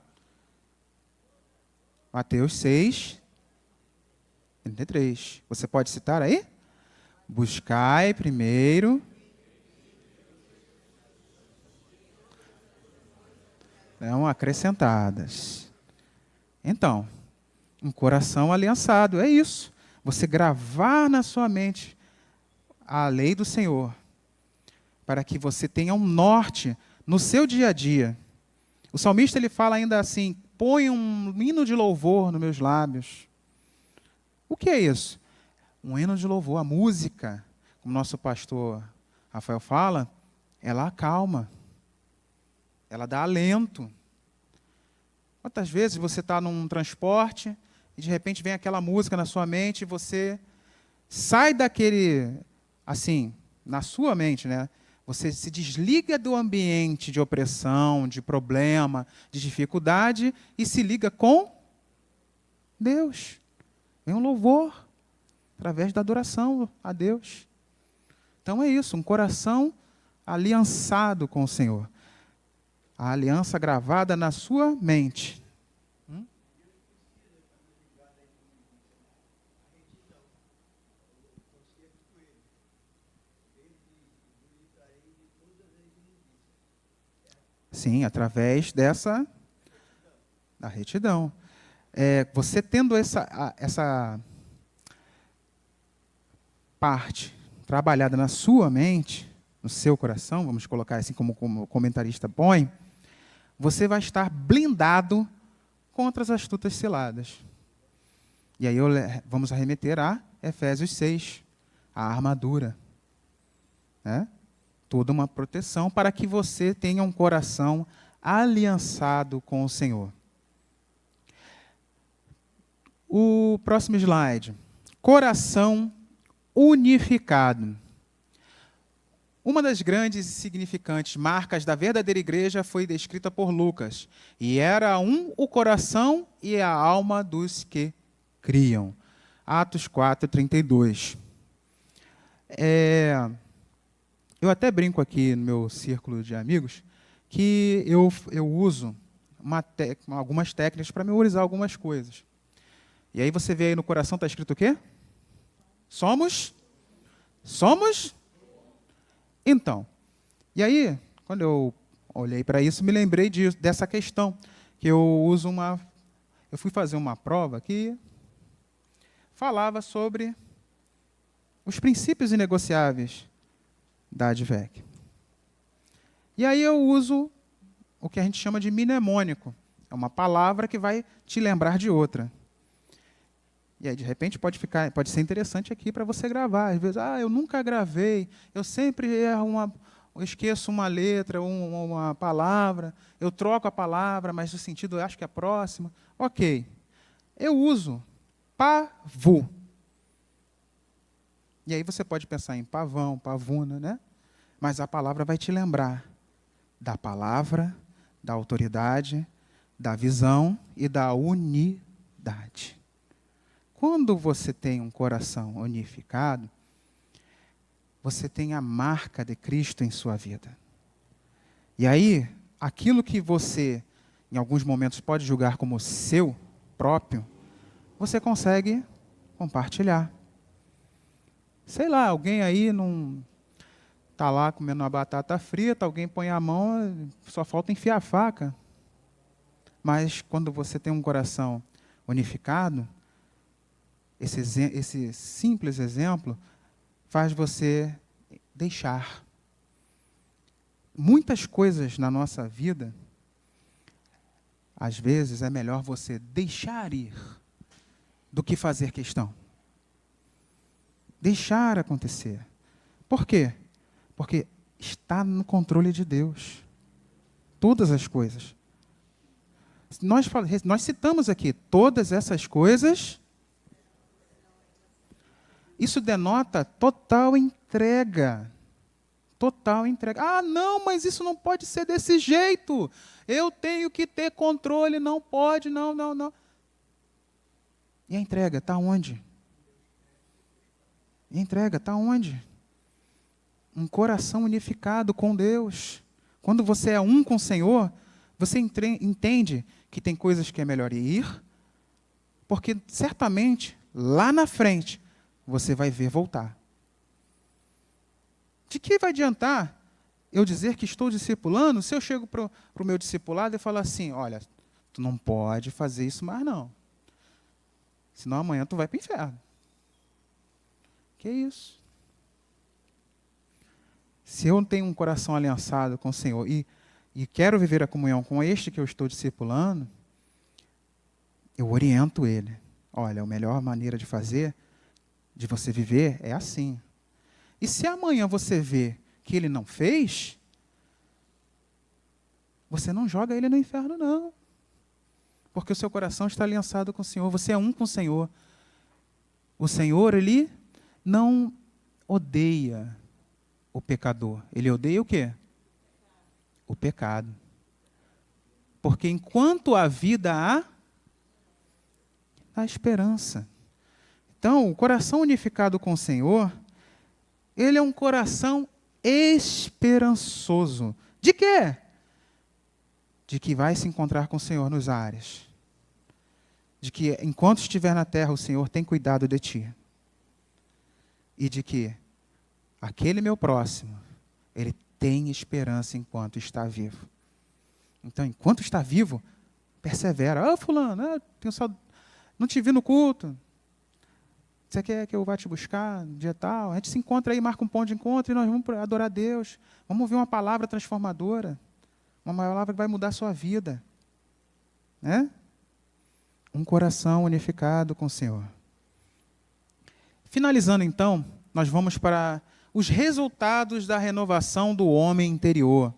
Speaker 1: Mateus 6, 33. Você pode citar aí? Buscai primeiro. Não acrescentadas. Então, um coração aliançado, é isso. Você gravar na sua mente a lei do Senhor, para que você tenha um norte no seu dia a dia. O salmista ele fala ainda assim: põe um hino de louvor nos meus lábios. O que é isso? Um hino de louvor, a música, como nosso pastor Rafael fala, ela acalma, ela dá alento. Quantas vezes você está num transporte e de repente vem aquela música na sua mente e você sai daquele, assim, na sua mente, né? Você se desliga do ambiente de opressão, de problema, de dificuldade e se liga com Deus. Vem um louvor através da adoração a Deus. Então é isso, um coração aliançado com o Senhor. A aliança gravada na sua mente. Sim, através da retidão. Você tendo essa parte trabalhada na sua mente, no seu coração, vamos colocar assim como o comentarista põe, você vai estar blindado contra as astutas ciladas. E aí vamos arremeter a Efésios 6, a armadura. Né? Toda uma proteção para que você tenha um coração aliançado com o Senhor. O próximo slide. Coração unificado. Uma das grandes e significantes marcas da verdadeira igreja foi descrita por Lucas. E era o coração e a alma dos que criam. Atos 4, 32. Eu até brinco aqui no meu círculo de amigos que eu uso algumas técnicas para memorizar algumas coisas. E aí você vê aí no coração, está escrito o quê? Somos? Então, e aí, quando eu olhei para isso, me lembrei dessa questão, que eu fui fazer uma prova que falava sobre os princípios inegociáveis da ADVEC. E aí eu uso o que a gente chama de mnemônico. É uma palavra que vai te lembrar de outra. E aí, de repente, pode ser interessante aqui para você gravar. Às vezes, eu nunca gravei, eu sempre erro eu esqueço uma letra, uma palavra, eu troco a palavra, mas o sentido eu acho que é próximo. Ok. Eu uso pavu. E aí você pode pensar em pavão, pavuna, né? Mas a palavra vai te lembrar da palavra, da autoridade, da visão e da unidade. Quando você tem um coração unificado, você tem a marca de Cristo em sua vida. E aí, aquilo que você, em alguns momentos, pode julgar como seu próprio, você consegue compartilhar. Sei lá, alguém aí não está lá comendo uma batata frita, alguém põe a mão, só falta enfiar a faca. Mas quando você tem um coração unificado, esse simples exemplo faz você deixar. Muitas coisas na nossa vida, às vezes é melhor você deixar ir do que fazer questão. Deixar acontecer. Por quê? Porque está no controle de Deus. Todas as coisas. Nós citamos aqui todas essas coisas. Isso denota total entrega. Total entrega. Ah, não, mas isso não pode ser desse jeito. Eu tenho que ter controle, não pode, não. E a entrega está onde? E a entrega está onde? Um coração unificado com Deus. Quando você é um com o Senhor, você entende que tem coisas que é melhor ir, porque certamente, lá na frente, você vai ver voltar. De que vai adiantar eu dizer que estou discipulando se eu chego para o meu discipulado e falo assim, olha, tu não pode fazer isso mais não. Senão amanhã tu vai para o inferno. Que isso? Se eu tenho um coração aliançado com o Senhor e quero viver a comunhão com este que eu estou discipulando, eu oriento ele. Olha, a melhor maneira de fazer, de você viver, é assim. E se amanhã você vê que ele não fez, você não joga ele no inferno, não. Porque o seu coração está aliançado com o Senhor. Você é um com o Senhor. O Senhor, ele não odeia o pecador. Ele odeia o quê? O pecado. Porque enquanto há vida, há esperança. Então, o coração unificado com o Senhor, ele é um coração esperançoso. De quê? De que vai se encontrar com o Senhor nos ares. De que, enquanto estiver na terra, o Senhor tem cuidado de ti. E de que aquele meu próximo, ele tem esperança enquanto está vivo. Então, enquanto está vivo, persevera. Ah, fulano, não te vi no culto. Você quer que eu vá te buscar no dia tal? A gente se encontra aí, marca um ponto de encontro e nós vamos adorar a Deus. Vamos ouvir uma palavra transformadora. Uma palavra que vai mudar a sua vida. Né? Um coração unificado com o Senhor. Finalizando, então, nós vamos para os resultados da renovação do homem interior.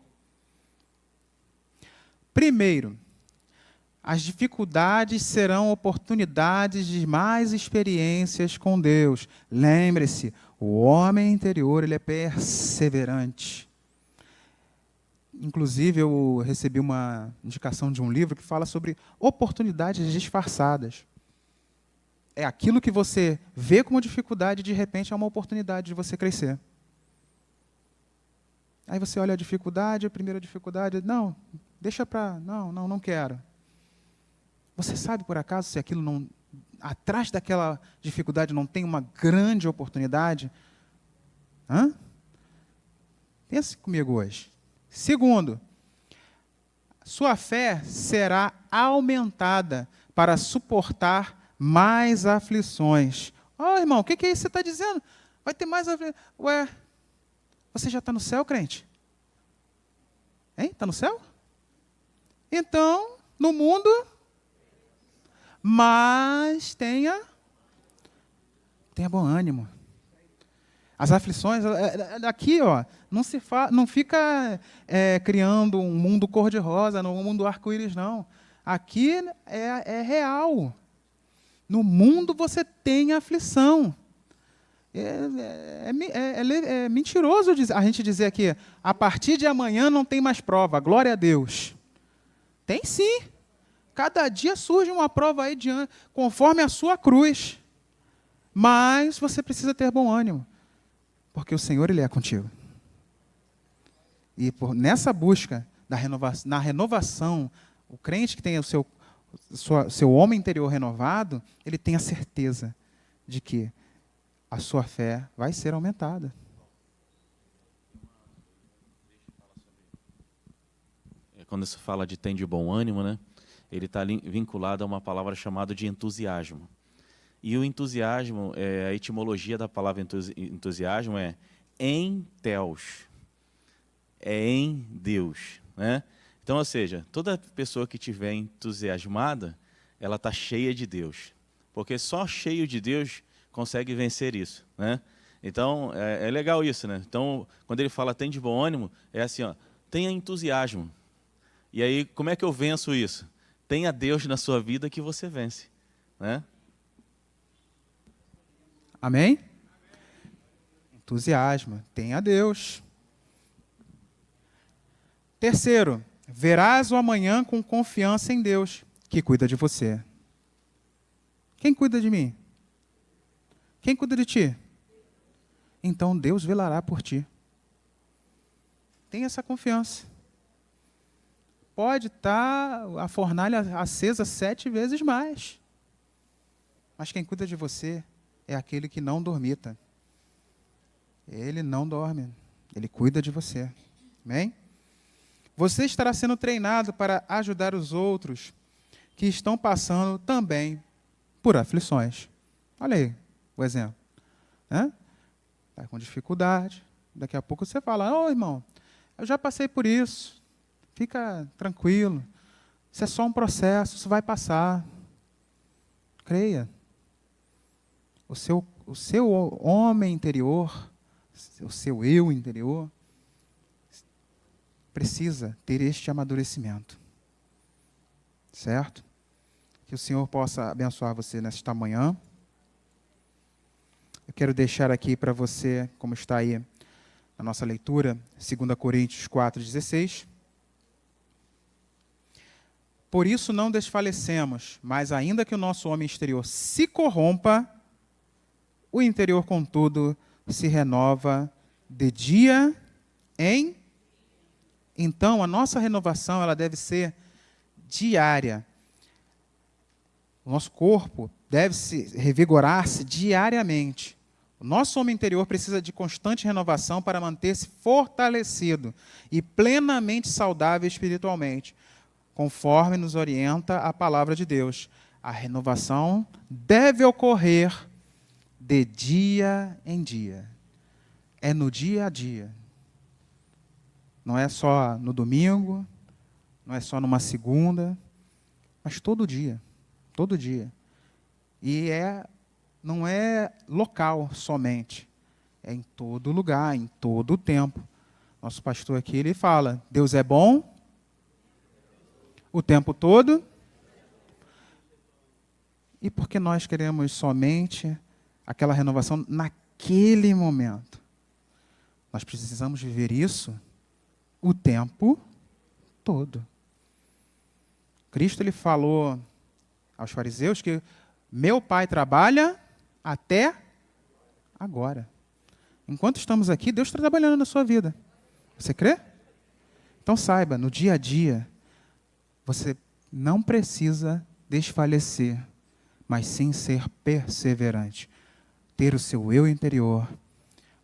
Speaker 1: Primeiro, as dificuldades serão oportunidades de mais experiências com Deus. Lembre-se, o homem interior ele é perseverante. Inclusive, eu recebi uma indicação de um livro que fala sobre oportunidades disfarçadas. É aquilo que você vê como dificuldade, de repente é uma oportunidade de você crescer. Aí você olha a dificuldade, a primeira dificuldade, não, deixa para, não quero. Você sabe, por acaso, se aquilo não, atrás daquela dificuldade não tem uma grande oportunidade? Pense comigo hoje. Segundo, sua fé será aumentada para suportar mais aflições. Irmão, o que é isso que você está dizendo? Vai ter mais aflições. Ué, você já está no céu, crente? Hein? Está no céu? Então, no mundo, mas tenha bom ânimo. As aflições, aqui, ó, não fica criando um mundo cor-de-rosa, um mundo arco-íris, não. Aqui é real. No mundo você tem aflição. É mentiroso a gente dizer aqui, a partir de amanhã não tem mais prova, glória a Deus. Tem sim. Cada dia surge uma prova aí conforme a sua cruz. Mas você precisa ter bom ânimo, porque o Senhor, Ele é contigo. E nessa busca na renovação, o crente que tem o seu homem interior renovado, ele tem a certeza de que a sua fé vai ser aumentada.
Speaker 3: Quando se fala de tem de bom ânimo, né? Ele está vinculado a uma palavra chamada de entusiasmo. E o entusiasmo, a etimologia da palavra entusiasmo é em Theos, é em Deus, né? Então, ou seja, toda pessoa que estiver entusiasmada, ela está cheia de Deus, porque só cheio de Deus consegue vencer isso, né? Então, é legal isso, né? Então, quando ele fala tem de bom ânimo, é assim, ó, tenha entusiasmo. E aí, como é que eu venço isso? Tenha Deus na sua vida que você vence, né?
Speaker 1: Amém? Entusiasmo, tenha Deus. Terceiro, verás o amanhã com confiança em Deus, que cuida de você. Quem cuida de mim? Quem cuida de ti? Então Deus velará por ti. Tenha essa confiança. Pode estar a fornalha acesa 7 vezes mais. Mas quem cuida de você é aquele que não dormita. Ele não dorme. Ele cuida de você. Amém? Você estará sendo treinado para ajudar os outros que estão passando também por aflições. Olha aí o exemplo. Está com dificuldade. Daqui a pouco você fala, ô irmão, eu já passei por isso. Fica tranquilo. Isso é só um processo, isso vai passar. Creia. O seu homem interior, o seu eu interior, precisa ter este amadurecimento. Certo? Que o Senhor possa abençoar você nesta manhã. Eu quero deixar aqui para você, como está aí na nossa leitura, 2 Coríntios 4,16. Por isso não desfalecemos, mas ainda que o nosso homem exterior se corrompa, o interior, contudo, se renova de dia em... Então, a nossa renovação ela deve ser diária. O nosso corpo deve se revigorar-se diariamente. O nosso homem interior precisa de constante renovação para manter-se fortalecido e plenamente saudável espiritualmente, conforme nos orienta a palavra de Deus. A renovação deve ocorrer de dia em dia. É no dia a dia. Não é só no domingo, não é só numa segunda, mas todo dia. Todo dia. E não é local somente. É em todo lugar, em todo o tempo. Nosso pastor aqui, ele fala, Deus é bom o tempo todo. E porque nós queremos somente aquela renovação naquele momento. Nós precisamos viver isso o tempo todo. Cristo ele falou aos fariseus que meu Pai trabalha até agora. Enquanto estamos aqui, Deus está trabalhando na sua vida. Você crê? Então saiba, no dia a dia, você não precisa desfalecer, mas sim ser perseverante. Ter o seu eu interior,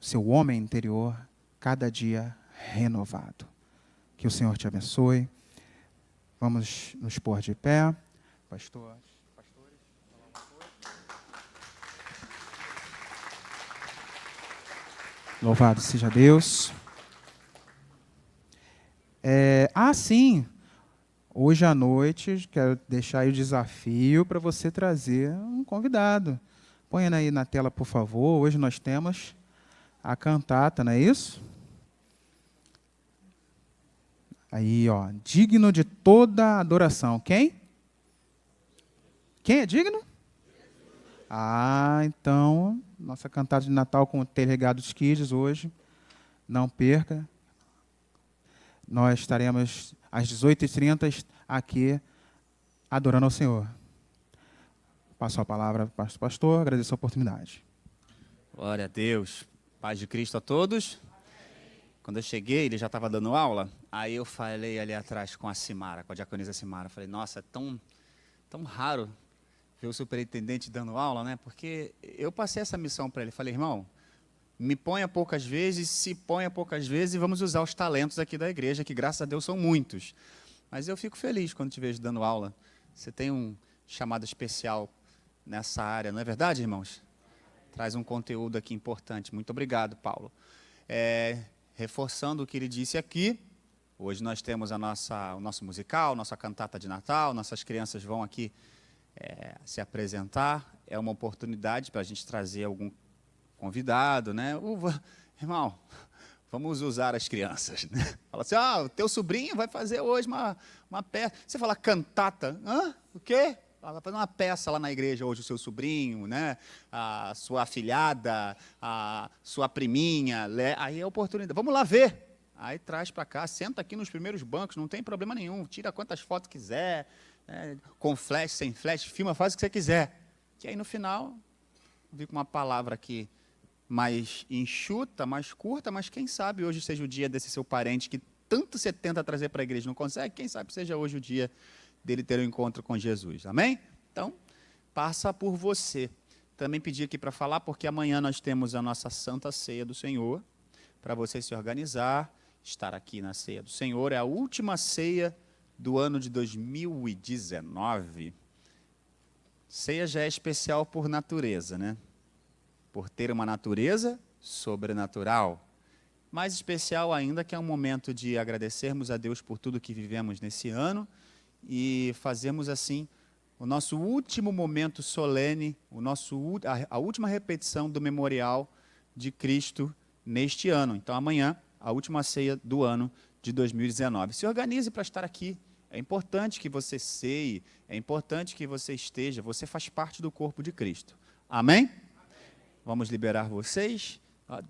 Speaker 1: o seu homem interior, cada dia renovado. Que o Senhor te abençoe. Vamos nos pôr de pé. Pastores. Louvado seja Deus. Sim. Hoje à noite, quero deixar aí o desafio para você trazer um convidado. Põe aí na tela, por favor. Hoje nós temos a cantata, não é isso? Aí, ó, digno de toda adoração. Quem? Quem é digno? Ah, então, nossa cantada de Natal com o Telegado dos Kids hoje. Não perca. Nós estaremos às 18h30 aqui adorando ao Senhor. Passo a palavra para o pastor, agradeço a oportunidade.
Speaker 4: Glória a Deus. Paz de Cristo a todos. Quando eu cheguei, ele já estava dando aula, aí eu falei ali atrás com a Simara, com a diaconisa Simara, falei, nossa, é tão raro ver o superintendente dando aula, né? Porque eu passei essa missão para ele, falei, irmão, me ponha poucas vezes, se ponha poucas vezes e vamos usar os talentos aqui da igreja, que graças a Deus são muitos. Mas eu fico feliz quando te vejo dando aula. Você tem um chamado especial nessa área, não é verdade, irmãos? Traz um conteúdo aqui importante. Muito obrigado, Paulo. Reforçando o que ele disse aqui, hoje nós temos o nosso musical, nossa cantata de Natal, nossas crianças vão aqui se apresentar. É uma oportunidade para a gente trazer algum convidado, né? Irmão, vamos usar as crianças, né? Fala assim, o teu sobrinho vai fazer hoje uma peça. Você fala cantata, o quê? Vai fazer uma peça lá na igreja hoje, o seu sobrinho, né? A sua afilhada, a sua priminha, aí é a oportunidade. Vamos lá ver. Aí traz para cá, senta aqui nos primeiros bancos, não tem problema nenhum. Tira quantas fotos quiser, né? Com flash, sem flash, filma, faz o que você quiser. Que aí no final, vi com uma palavra aqui mais enxuta, mais curta, mas quem sabe hoje seja o dia desse seu parente que tanto você tenta trazer para a igreja e não consegue, quem sabe seja hoje o dia dele ter um encontro com Jesus, amém? Então, passa por você. Também pedi aqui para falar, porque amanhã nós temos a nossa Santa Ceia do Senhor, para você se organizar, estar aqui na Ceia do Senhor, é a última ceia do ano de 2019. Ceia já é especial por natureza, né? Por ter uma natureza sobrenatural. Mais especial ainda que é um momento de agradecermos a Deus por tudo que vivemos nesse ano, e fazemos assim o nosso último momento solene, a última repetição do memorial de Cristo neste ano. Então amanhã, a última ceia do ano de 2019. Se organize para estar aqui. É importante que você ceie, é importante que você esteja, você faz parte do corpo de Cristo. Amém? Vamos liberar vocês.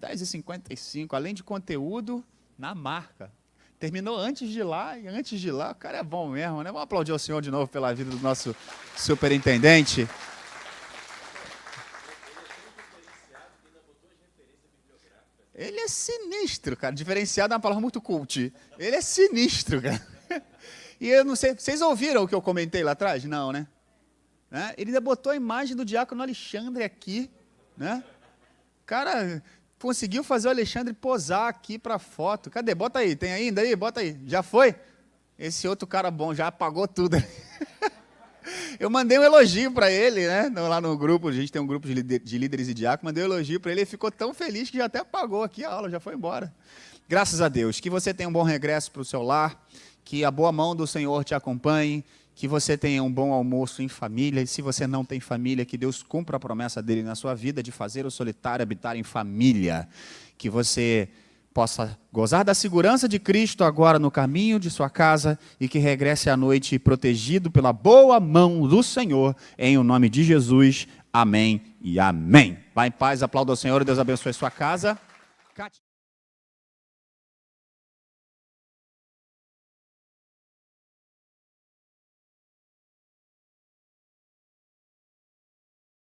Speaker 4: 10h55, além de conteúdo, na marca. Terminou antes de lá, e antes de lá, o cara é bom mesmo, né? Vamos aplaudir o Senhor de novo pela vida do nosso superintendente. Ele é sinistro, cara. Diferenciado é uma palavra muito cult. Ele é sinistro, cara. E eu não sei, vocês ouviram o que eu comentei lá atrás? Não, né? Ele ainda botou a imagem do diácono Alexandre aqui, né? O cara conseguiu fazer o Alexandre posar aqui para foto. Cadê? Bota aí, tem ainda aí? Bota aí. Já foi? Esse outro cara bom já apagou tudo. Eu mandei um elogio para ele, né? Lá no grupo, a gente tem um grupo de líderes e diáconos, mandei um elogio para ele, ele ficou tão feliz que já até apagou aqui a aula, já foi embora. Graças a Deus. Que você tenha um bom regresso para o seu lar, que a boa mão do Senhor te acompanhe, que você tenha um bom almoço em família, e se você não tem família, que Deus cumpra a promessa dele na sua vida de fazer o solitário habitar em família, que você possa gozar da segurança de Cristo agora no caminho de sua casa e que regresse à noite protegido pela boa mão do Senhor, em o nome de Jesus, amém e amém. Vá em paz, aplauda ao Senhor e Deus abençoe sua casa.